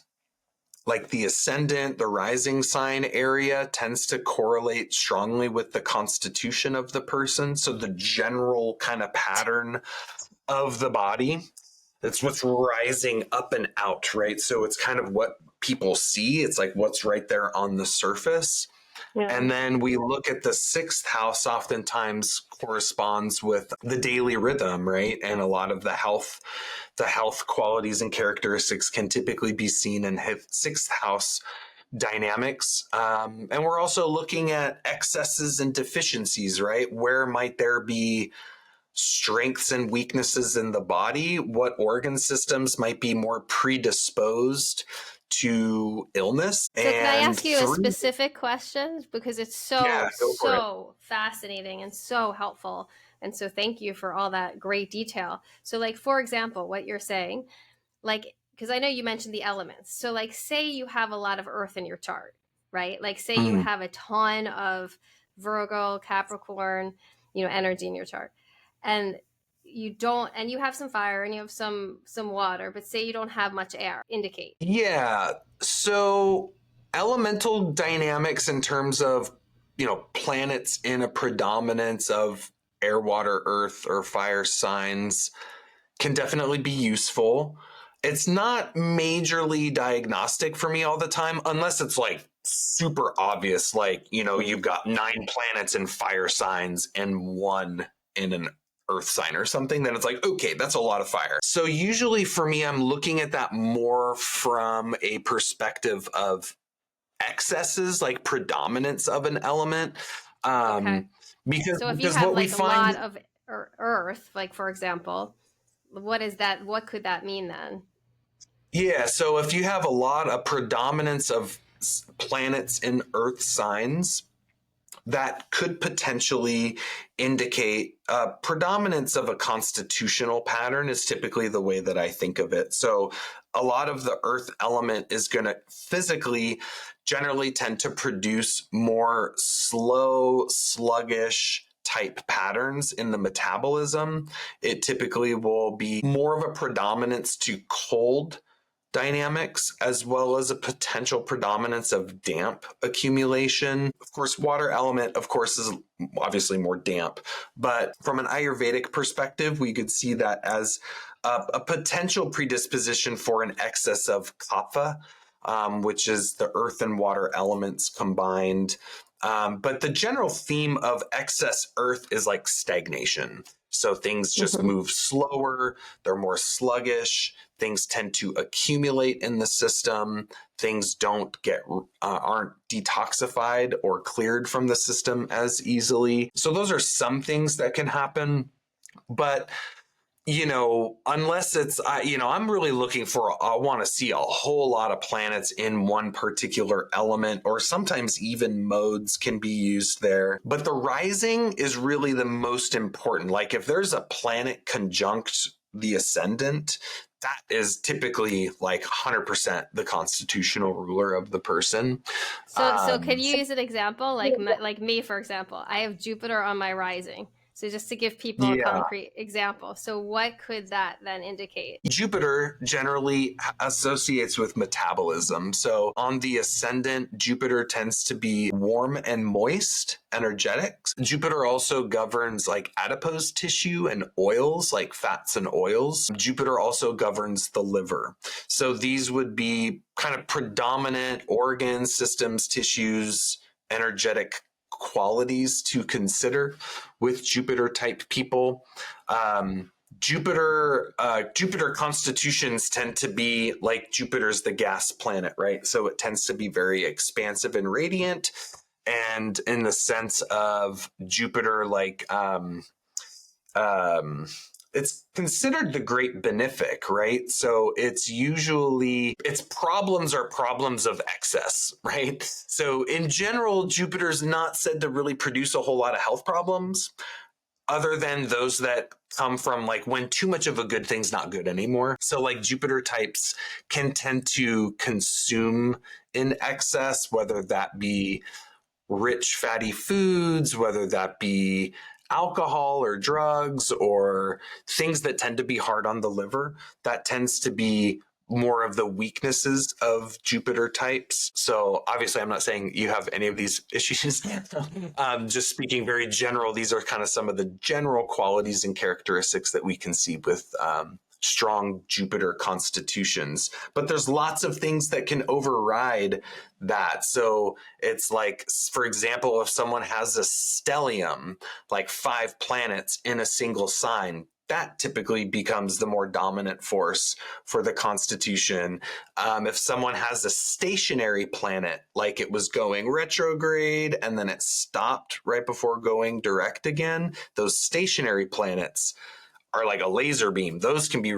like the ascendant, the rising sign area tends to correlate strongly with the constitution of the person. So the general kind of pattern of the body. It's what's rising up and out, right? So it's kind of what people see. It's like what's right there on the surface. Yeah. And then we look at the sixth house, oftentimes corresponds with the daily rhythm, right? And a lot of the health qualities and characteristics can typically be seen in sixth house dynamics. And we're also looking at excesses and deficiencies, right? Where might there be strengths and weaknesses in the body? What organ systems might be more predisposed to illness? So can I And ask you a three, specific question? Because it's yeah, so, go for it. so fascinating and so helpful. And so thank you for all that great detail. So, like, for example, what you're saying, like, because I know you mentioned the elements. So, like, say you have a lot of earth in your chart, right? Like, say you Mm. have a ton of Virgo, Capricorn, energy in your chart. And you don't, and you have some fire and you have some water, but say you don't have much air, indicate. Yeah. So elemental dynamics in terms of, planets in a predominance of air, water, earth, or fire signs can definitely be useful. It's not majorly diagnostic for me all the time, unless it's like super obvious, like, Mhm. you've got 9 planets in fire signs and 1 in an earth sign or something, then it's like, okay, that's a lot of fire. So usually for me, I'm looking at that more from a perspective of excesses, like predominance of an element. Okay. Um, because So if you because have what we like a find lot of earth, like for example, what is that? What could that mean then? Yeah, so if you have a lot of predominance of planets in Earth signs, that could potentially indicate predominance of a constitutional pattern is typically the way that I think of it. So a lot of the earth element is going to physically generally tend to produce more slow, sluggish type patterns in the metabolism. It typically will be more of a predominance to cold dynamics, as well as a potential predominance of damp accumulation. Of course, water element, of course, is obviously more damp, but from an Ayurvedic perspective, we could see that as a potential predisposition for an excess of kapha, which is the earth and water elements combined. But the general theme of excess earth is like stagnation. So things just Mm-hmm. move slower, they're more sluggish, things tend to accumulate in the system, things aren't detoxified or cleared from the system as easily. So those are some things that can happen. But unless I'm really looking for, I want to see a whole lot of planets in one particular element, or sometimes even modes can be used there. But the rising is really the most important. Like if there's a planet conjunct the ascendant, that is typically like 100% the constitutional ruler of the person. So Um, could you use an example, like me, for example? I have Jupiter on my rising. So just to give people a yeah. concrete example. So what could that then indicate? Jupiter generally associates with metabolism. So on the ascendant, Jupiter tends to be warm and moist, energetic. Jupiter also governs like adipose tissue and oils, like fats and oils. Jupiter also governs the liver. So these would be kind of predominant organs, systems, tissues, energetic qualities to consider with Jupiter type people. Jupiter constitutions tend to be like Jupiter's the gas planet, right? So it tends to be very expansive and radiant. And in the sense of Jupiter, um, it's considered the great benefic, right? So its problems are problems of excess, right? So in general, Jupiter's not said to really produce a whole lot of health problems, other than those that come from like when too much of a good thing's not good anymore. So like Jupiter types can tend to consume in excess, whether that be rich fatty foods, whether that be alcohol or drugs or things that tend to be hard on the liver. That tends to be more of the weaknesses of Jupiter types. So obviously, I'm not saying you have any of these issues. Just speaking very general, these are kind of some of the general qualities and characteristics that we can see with strong Jupiter constitutions. But there's lots of things that can override that. So it's like, for example, if someone has a stellium, like 5 planets in a single sign, that typically becomes the more dominant force for the constitution. If someone has a stationary planet, like it was going retrograde and then it stopped right before going direct again, those stationary planets are like a laser beam. Those can be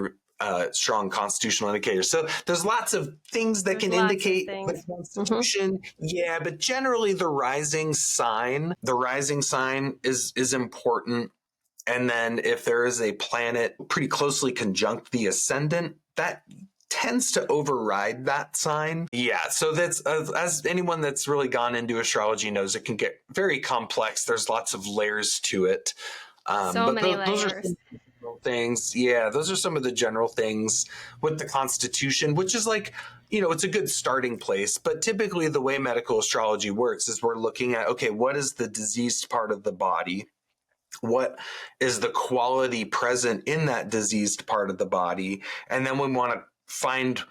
strong constitutional indicators. So there's lots of things that There's can lots of indicate the things. constitution. Yeah, but generally the rising sign is important. And then if there is a planet pretty closely conjunct the ascendant, that tends to override that sign. Yeah, so that's as anyone that's really gone into astrology knows, it can get very complex. There's lots of layers to it. So But many those are layers. some things. Yeah, those are some of the general things with the constitution, which is like, it's a good starting place. But typically the way medical astrology works is we're looking at, okay, what is the diseased part of the body? What is the quality present in that diseased part of the body? And then we want to find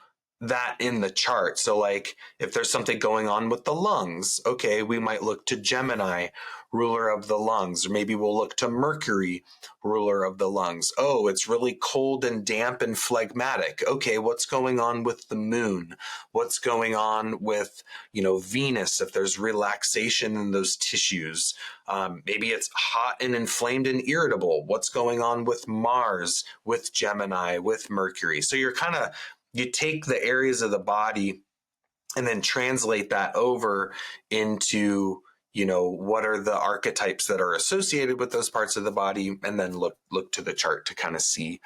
that in the chart. So like if there's something going on with the lungs, okay, we might look to Gemini, ruler of the lungs, or maybe we'll look to Mercury, ruler of the lungs. Oh, it's really cold and damp and phlegmatic. Okay, what's going on with the moon? What's going on with, Venus, if there's relaxation in those tissues? Maybe it's hot and inflamed and irritable. What's going on with Mars, with Gemini, with Mercury? So you take the areas of the body and then translate that over into, what are the archetypes that are associated with those parts of the body, and then look to the chart to kind of see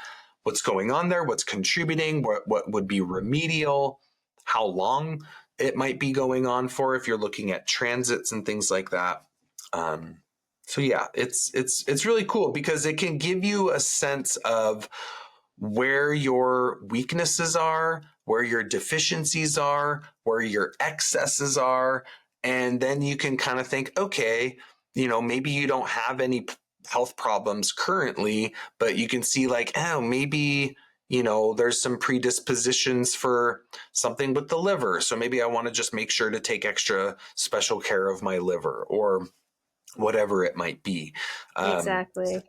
what's going on there, what's contributing, what would be remedial, how long it might be going on for if you're looking at transits and things like that. So yeah, it's really cool because it can give you a sense of where your weaknesses are, where your deficiencies are, where your excesses are. And then you can kind of think, okay, maybe you don't have any health problems currently, but you can see like, oh, maybe, there's some predispositions for something with the liver. So maybe I want to just make sure to take extra special care of my liver or whatever it might be. Exactly.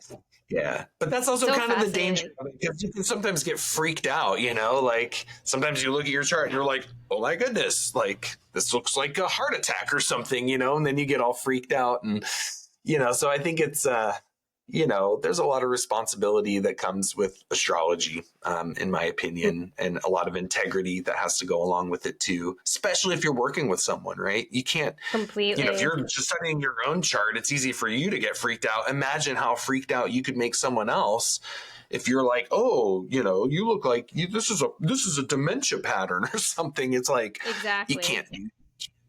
Yeah, but that's also So kind of the danger fascinating. of it because you can sometimes get freaked out, like sometimes you look at your chart and you're like, oh my goodness, like this looks like a heart attack or something, and then you get all freaked out. And, so I think it's, there's a lot of responsibility that comes with astrology, in my opinion, and a lot of integrity that has to go along with it too, especially if you're working with someone, right? You can't, if Completely. you're just studying your own chart, it's easy for you to get freaked out. Imagine how freaked out you could make someone else if you're like, oh, you look like this is a dementia pattern or something. It's like, you Exactly. can't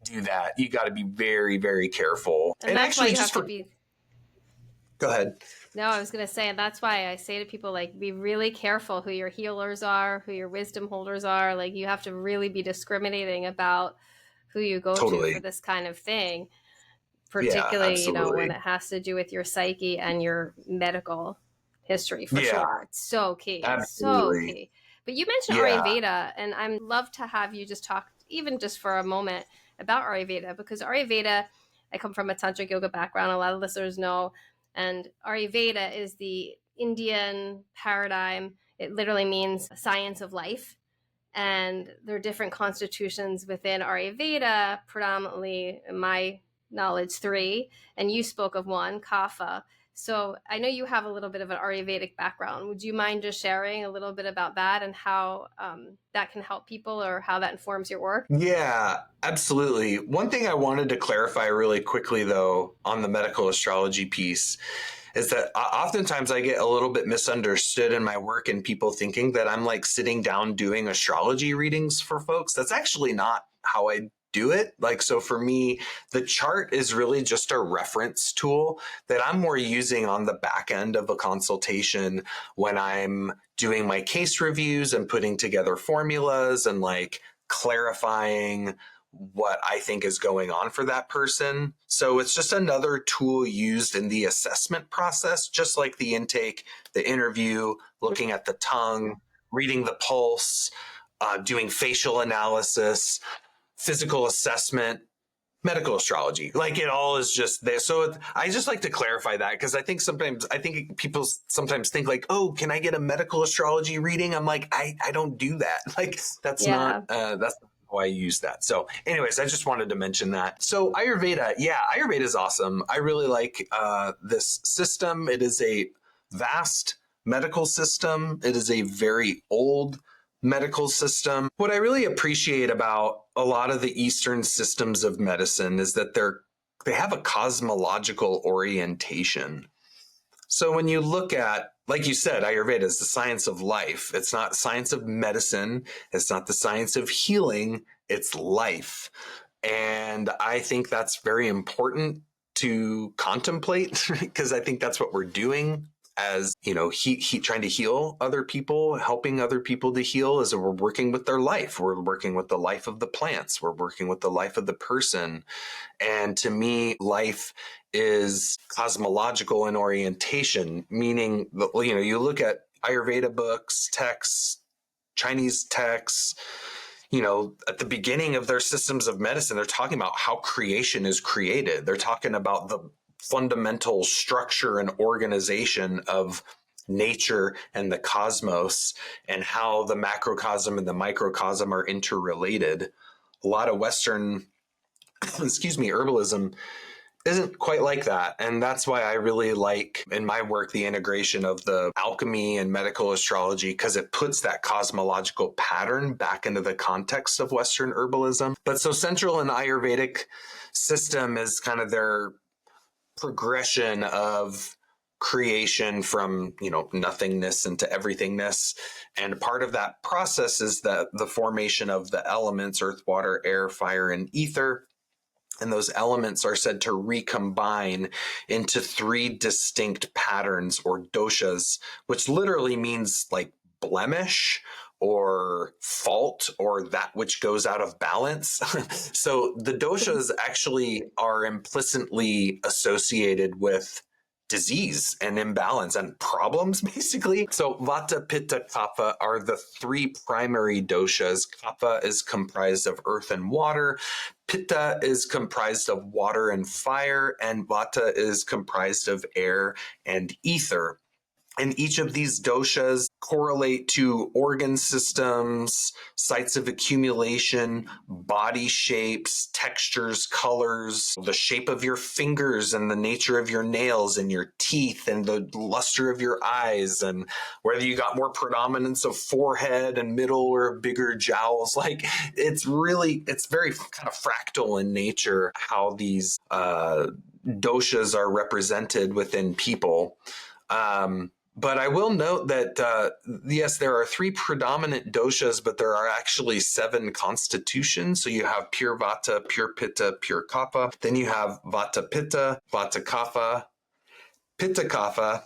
do that. You got to be very, very careful. And And that's why actually, you have to be. go ahead. No, I was going to say, and that's why I say to people, like, be really careful who your healers are, who your wisdom holders are. Like, you have to really be discriminating about who you go to for Totally. this kind of thing, Yeah, particularly, when absolutely. it has to do with your psyche and your medical history, for Yeah, sure. It's so key. So absolutely. key. But you mentioned Yeah. Ayurveda, and I'd love to have you just talk, even just for a moment, about Ayurveda, because Ayurveda, I come from a tantric yoga background, a lot of listeners know, and Ayurveda is the Indian paradigm. It literally means science of life. And there are different constitutions within Ayurveda, predominantly, in my knowledge, 3. And you spoke of one, Kapha. So I know you have a little bit of an Ayurvedic background. Would you mind just sharing a little bit about that and how that can help people or how that informs your work? Yeah, absolutely. One thing I wanted to clarify really quickly, though, on the medical astrology piece is that oftentimes I get a little bit misunderstood in my work and people thinking that I'm like sitting down doing astrology readings for folks. That's actually not how I do it. Like, so for me, the chart is really just a reference tool that I'm more using on the back end of a consultation when I'm doing my case reviews and putting together formulas and like clarifying what I think is going on for that person. So it's just another tool used in the assessment process, just like the intake, the interview, looking at the tongue, reading the pulse, doing facial analysis, physical assessment, medical astrology. Like it all is just there. So I just like to clarify that because I think people sometimes think like, oh, can I get a medical astrology reading? I'm like, I don't do that. Like that's Yeah. not how I use that. So anyways, I just wanted to mention that. So Ayurveda, yeah, Ayurveda is awesome. I really like this system. It is a vast medical system. It is a very old medical system. What I really appreciate about a lot of the Eastern systems of medicine is that they have a cosmological orientation. So when you look at, like you said, Ayurveda is the science of life. It's not the science of medicine. It's not the science of healing. It's life. And I think that's very important to contemplate because I think that's what we're doing as, he trying to heal other people, helping other people to heal as we're working with their life. We're working with the life of the plants. We're working with the life of the person. And to me, life is cosmological in orientation, meaning, you look at Ayurveda books, texts, Chinese texts, at the beginning of their systems of medicine, they're talking about how creation is created. They're talking about the fundamental structure and organization of nature and the cosmos and how the macrocosm and the microcosm are interrelated. A lot of Western, herbalism isn't quite like that. And that's why I really like in my work the integration of the alchemy and medical astrology, because it puts that cosmological pattern back into the context of Western herbalism. But so central in the Ayurvedic system is kind of their progression of creation from nothingness into everythingness, and part of that process is the formation of the elements earth, water, air, fire, and ether. And those elements are said to recombine into 3 distinct patterns or doshas, which literally means like blemish or fault or that which goes out of balance. So the doshas actually are implicitly associated with disease and imbalance and problems, basically. So Vata, Pitta, Kapha are the 3 primary doshas. Kapha is comprised of earth and water. Pitta is comprised of water and fire, and Vata is comprised of air and ether. And each of these doshas correlate to organ systems, sites of accumulation, body shapes, textures, colors, the shape of your fingers and the nature of your nails and your teeth and the luster of your eyes, and whether you got more predominance of forehead and middle or bigger jowls. Like it's very kind of fractal in nature how these doshas are represented within people. But I will note that, yes, there are 3 predominant doshas, but there are actually 7 constitutions. So you have pure Vata, pure Pitta, pure Kapha. Then you have Vata Pitta, Vata Kapha, Pitta Kapha,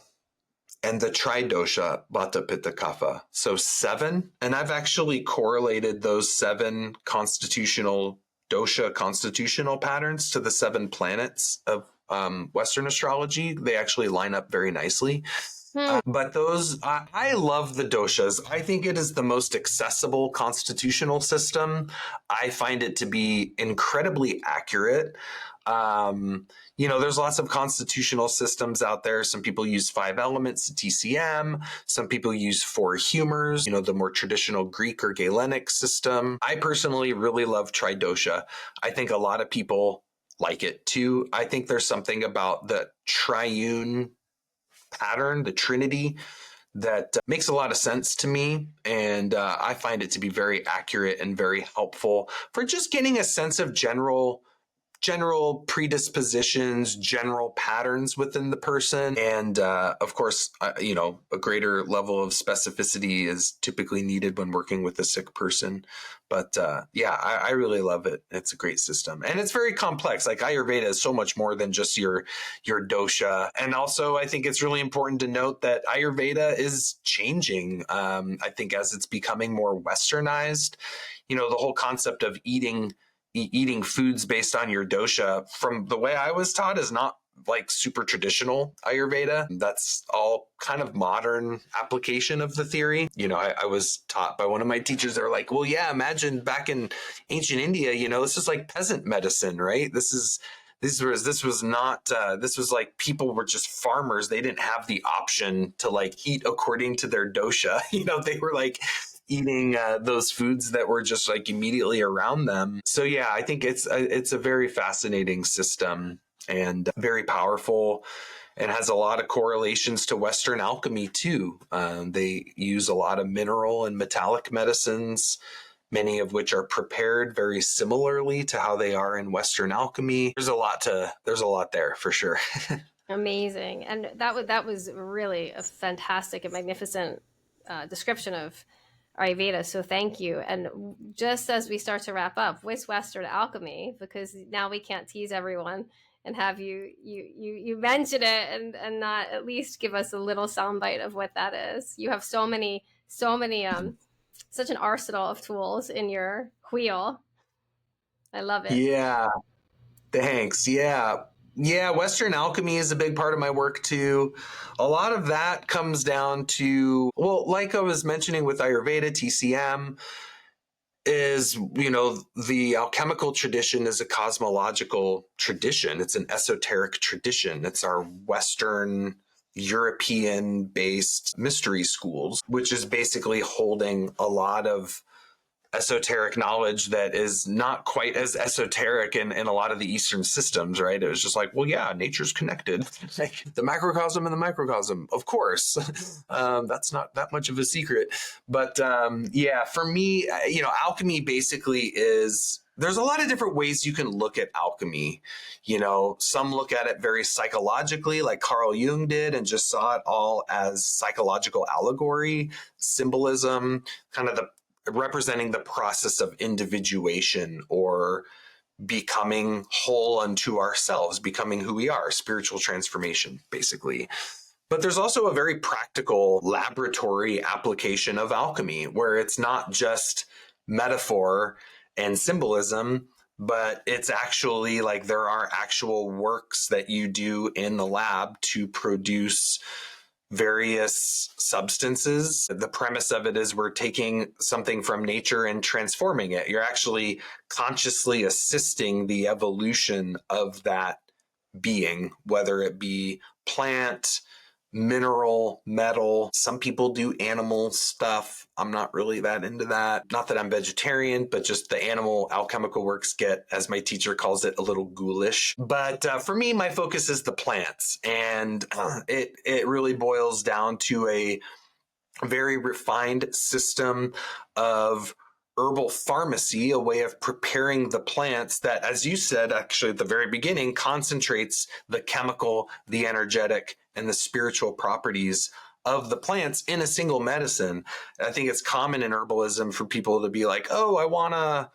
and the tridosha, Vata Pitta Kapha. So 7. And I've actually correlated those 7 constitutional patterns to the 7 planets of Western astrology. They actually line up very nicely. But I love the doshas. I think it is the most accessible constitutional system. I find it to be incredibly accurate. There's lots of constitutional systems out there. Some people use 5 elements, TCM. Some people use 4 humors, the more traditional Greek or Galenic system. I personally really love tridosha. I think a lot of people like it too. I think there's something about the triune pattern, the Trinity, that makes a lot of sense to me. And I find it to be very accurate and very helpful for just getting a sense of general predispositions, general patterns within the person. And of course, a greater level of specificity is typically needed when working with a sick person. But I really love it. It's a great system. And it's very complex. Like Ayurveda is so much more than just your dosha. And also, I think it's really important to note that Ayurveda is changing. I think as it's becoming more westernized, the whole concept of eating foods based on your dosha, from the way I was taught, is not like super traditional Ayurveda. That's all kind of modern application of the theory. I was taught by one of my teachers. They were like, well, yeah, imagine back in ancient India, this is like peasant medicine, right? This was not this was like people were just farmers. They didn't have the option to like eat according to their dosha. They were like eating those foods that were just like immediately around them. So yeah, I think it's a very fascinating system and very powerful, and has a lot of correlations to Western alchemy too. They use a lot of mineral and metallic medicines, many of which are prepared very similarly to how they are in Western alchemy. There's a lot there for sure. Amazing. And that was really a fantastic and magnificent description of Ayurveda. So thank you. And just as we start to wrap up, what's Western alchemy? Because now we can't tease everyone and have you mention it and not at least give us a little soundbite of what that is. You have so many such an arsenal of tools in your wheel. I love it. Yeah, thanks. Yeah. Yeah, Western alchemy is a big part of my work too. A lot of that comes down to, well, like I was mentioning with Ayurveda, TCM, is, the alchemical tradition is a cosmological tradition. It's an esoteric tradition. It's our Western European based mystery schools, which is basically holding a lot of esoteric knowledge that is not quite as esoteric in a lot of the Eastern systems, right? It was just like, well, yeah, nature's connected. Like the macrocosm and the microcosm, of course. That's not that much of a secret. But yeah, for me, alchemy basically is, there's a lot of different ways you can look at alchemy. Some look at it very psychologically, like Carl Jung did, and just saw it all as psychological allegory, symbolism, kind of the representing the process of individuation or becoming whole unto ourselves, becoming who we are, spiritual transformation, basically. But there's also a very practical laboratory application of alchemy where it's not just metaphor and symbolism, but it's actually like there are actual works that you do in the lab to produce various substances. The premise of it is we're taking something from nature and transforming it. You're actually consciously assisting the evolution of that being, whether it be plant, mineral, metal. Some people do animal stuff. I'm not really that into that. Not that I'm vegetarian, but just the animal alchemical works get, as my teacher calls it, a little ghoulish. But for me, my focus is the plants. And it really boils down to a very refined system of herbal pharmacy, a way of preparing the plants that, as you said, actually at the very beginning, concentrates the chemical, the energetic, and the spiritual properties of the plants in a single medicine. I think it's common in herbalism for people to be like, oh, I want to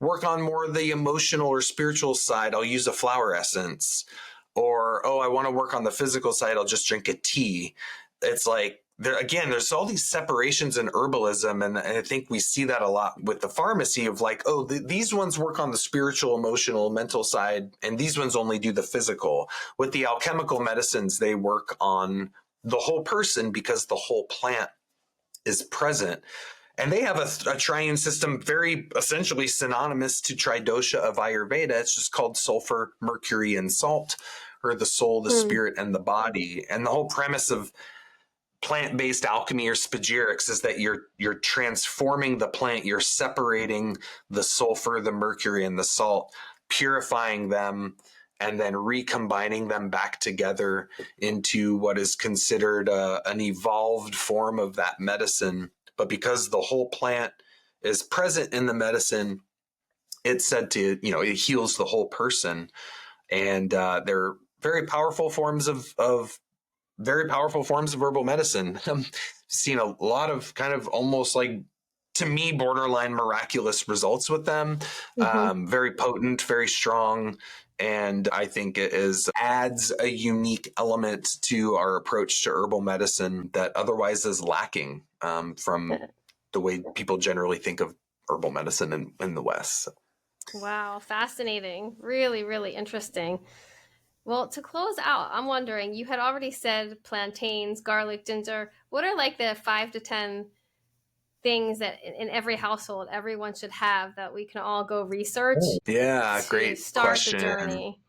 work on more of the emotional or spiritual side. I'll use a flower essence. Or, oh, I want to work on the physical side. I'll just drink a tea. It's like, there's all these separations in herbalism, and I think we see that a lot with the pharmacy of like, oh, these ones work on the spiritual, emotional, mental side, and these ones only do the physical. With the alchemical medicines, they work on the whole person because the whole plant is present. And they have a triune system very essentially synonymous to tridosha of Ayurveda. It's just called sulfur, mercury, and salt, or the soul, the spirit, and the body. And the whole premise of plant-based alchemy or spagyrics is that you're transforming the plant, you're separating the sulfur, the mercury, and the salt, purifying them, and then recombining them back together into what is considered an evolved form of that medicine. But because the whole plant is present in the medicine, it's said to, it heals the whole person. And they're very powerful forms of herbal medicine. Seen a lot of kind of almost like, to me, borderline miraculous results with them. Very potent, very strong. And I think it adds a unique element to our approach to herbal medicine that otherwise is lacking from the way people generally think of herbal medicine in the West. Wow, fascinating. Really, really interesting. Well, to close out, I'm wondering, you had already said plantains, garlic, ginger. What are like the 5 to 10 things that in every household everyone should have that we can all go research Yeah, to great start the question. journey?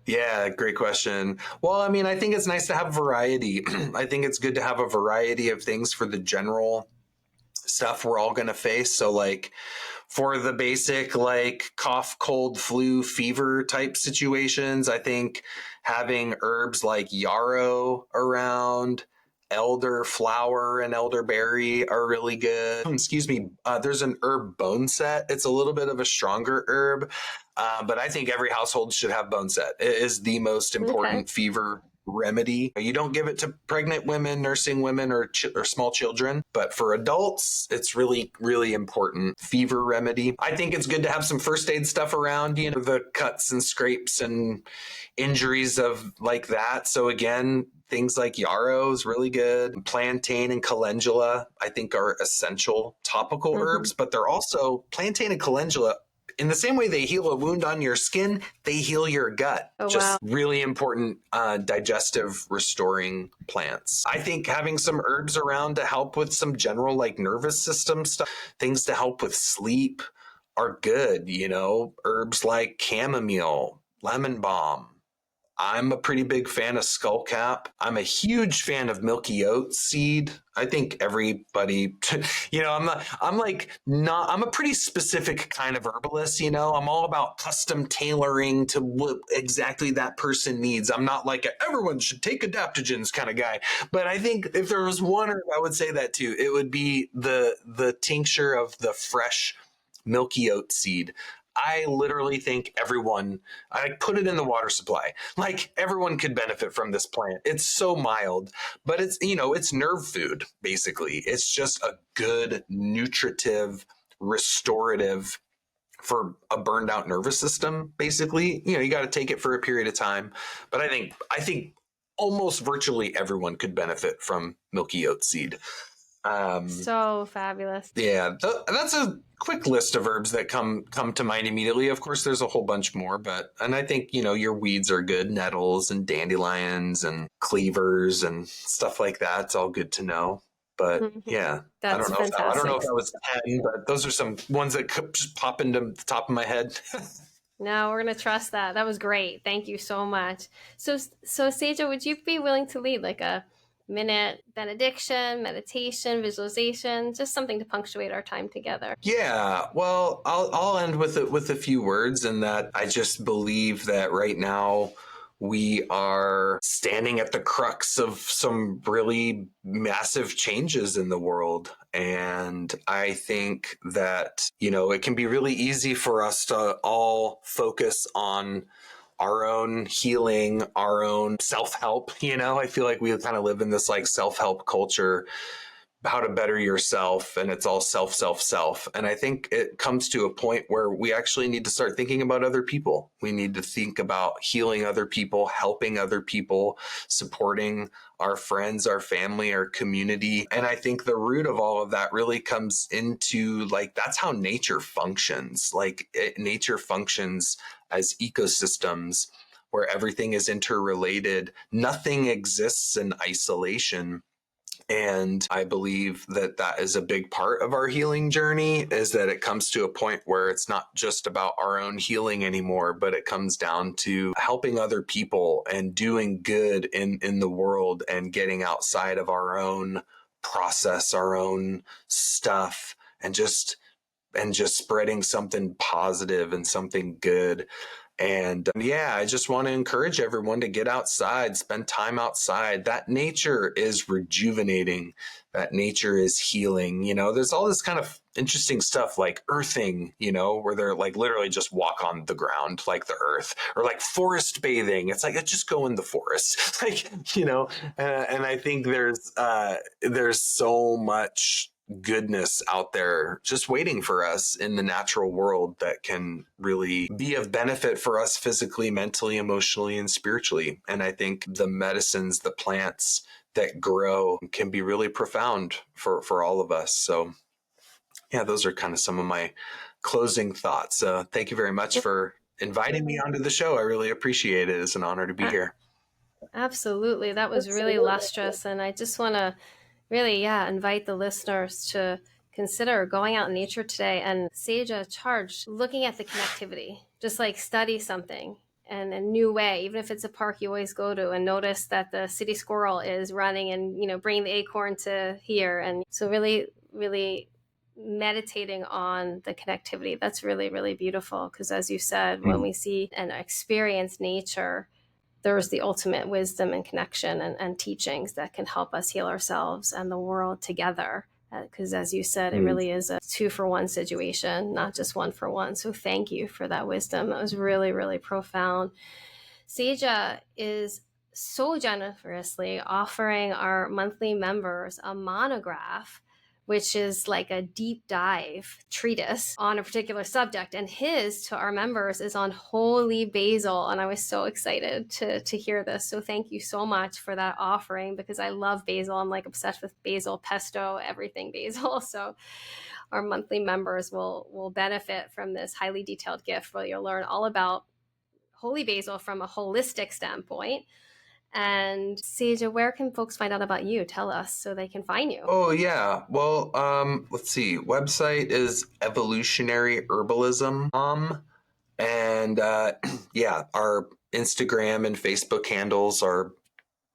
Yeah, great question. Well, I mean, I think it's nice to have variety. I think it's good to have a variety of things for the general stuff we're all going to face. So, like, for the basic, like, cough, cold, flu, fever type situations, I think having herbs like yarrow around, elderflower and elderberry are really good. Excuse me. There's an herb bone set. It's a little bit of a stronger herb, but I think every household should have bone set. It is the most Okay. important fever remedy. You don't give it to pregnant women, nursing women, or small children, but for adults, it's really, really important fever remedy. I think it's good to have some first aid stuff around, you know, the cuts and scrapes and injuries of like that. So again, things like yarrow is really good. Plantain and calendula, I think, are essential topical Hmm. herbs, but they're also plantain and calendula. In the same way they heal a wound on your skin, they heal your gut. Oh, wow. Just really important digestive restoring plants. I think having some herbs around to help with some general like nervous system stuff, things to help with sleep are good. You know, herbs like chamomile, lemon balm. I'm a pretty big fan of skullcap. I'm a huge fan of milky oat seed. I think everybody, you know, I'm a pretty specific kind of herbalist, you know. I'm all about custom tailoring to what exactly that person needs. I'm not like everyone should take adaptogens kind of guy. But I think if there was one herb I would say that too, it would be the tincture of the fresh milky oat seed. I literally think I put it in the water supply. Like everyone could benefit from this plant. It's so mild, but it's, you know, it's nerve food, basically. It's just a good, nutritive, restorative for a burned out nervous system, basically. You know, you got to take it for a period of time. But I think almost virtually everyone could benefit from milky oat seed. Um, So fabulous. yeah, that's a quick list of herbs that come to mind immediately. Of course, there's a whole bunch more, but and I think, you know, your weeds are good, nettles and dandelions and cleavers and stuff like that. It's all good to know. But Mhm. yeah, That's I don't know fantastic. if that was 10, but those are some ones that just pop into the top of my head. No, we're gonna trust that. That was great. Thank you so much. So Seja, would you be willing to lead like a minute benediction, meditation, visualization, just something to punctuate our time together? Yeah, well, I'll end with a few words, in that I just believe that right now we are standing at the crux of some really massive changes in the world. And I think that, you know, it can be really easy for us to all focus on our own healing, our own self help. You know, I feel like we kind of live in this like self help culture, how to better yourself, and it's all self. And I think it comes to a point where we actually need to start thinking about other people. We need to think about healing other people, helping other people, supporting our friends, our family, our community. And I think the root of all of that really comes into like that's how nature functions. Nature functions as ecosystems where everything is interrelated. Nothing exists in isolation. And I believe that that is a big part of our healing journey, is that it comes to a point where it's not just about our own healing anymore, but it comes down to helping other people and doing good in the world and getting outside of our own process, our own stuff, and just spreading something positive and something good. And yeah, I just want to encourage everyone to get outside, spend time outside. That nature is rejuvenating. That nature is healing. You know, there's all this kind of interesting stuff like earthing, you know, where they're like literally just walk on the ground like the earth, or like forest bathing. It's like, just go in the forest, like, you know, and I think there's so much goodness out there just waiting for us in the natural world that can really be of benefit for us physically, mentally, emotionally, and spiritually. And I think the medicines, the plants that grow can be really profound for all of us. So yeah, those are kind of some of my closing thoughts. Thank you very much for inviting me onto the show. I really appreciate it. It's an honor to be here. Absolutely. That was really lustrous. And I just want to really, invite the listeners to consider going out in nature today. And Seja charged looking at the connectivity, just like study something in a new way. Even if it's a park you always go to, and notice that the city squirrel is running and, bringing the acorn to here. And so really, really meditating on the connectivity. That's really, really beautiful. Because as you said, when we see and experience nature, there's the ultimate wisdom and connection and teachings that can help us heal ourselves and the world together. Because as you said, it really is a 2-for-1 situation, not just 1-for-1. So thank you for that wisdom. That was really, really profound. Seja is so generously offering our monthly members a monograph, which is like a deep dive treatise on a particular subject. And his to our members is on holy basil. And I was so excited to hear this. So thank you so much for that offering, because I love basil. I'm like obsessed with basil, pesto, everything basil. So our monthly members will benefit from this highly detailed gift where you'll learn all about holy basil from a holistic standpoint. And Seja, where can folks find out about you? Tell us so they can find you. Oh yeah. Well, let's see. Website is evolutionaryherbalism. And yeah, our Instagram and Facebook handles are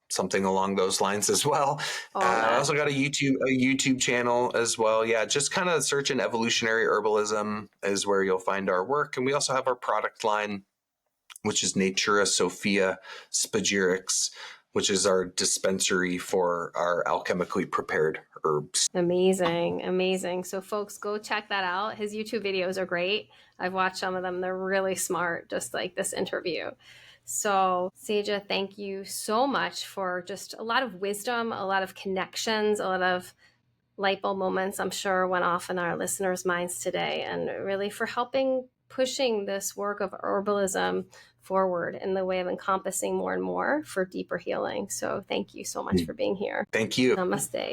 something along those lines as well. I also got a YouTube channel as well. Yeah, just kind of search in evolutionary herbalism is where you'll find our work. And we also have our product line, which is Natura Sophia Spagyrics, which is our dispensary for our alchemically prepared herbs. Amazing, amazing. So folks, go check that out. His YouTube videos are great. I've watched some of them. They're really smart, just like this interview. So Seja, thank you so much for just a lot of wisdom, a lot of connections, a lot of light bulb moments, I'm sure, went off in our listeners' minds today, and really for pushing this work of herbalism forward in the way of encompassing more and more for deeper healing. So thank you so much for being here. Thank you. Namaste.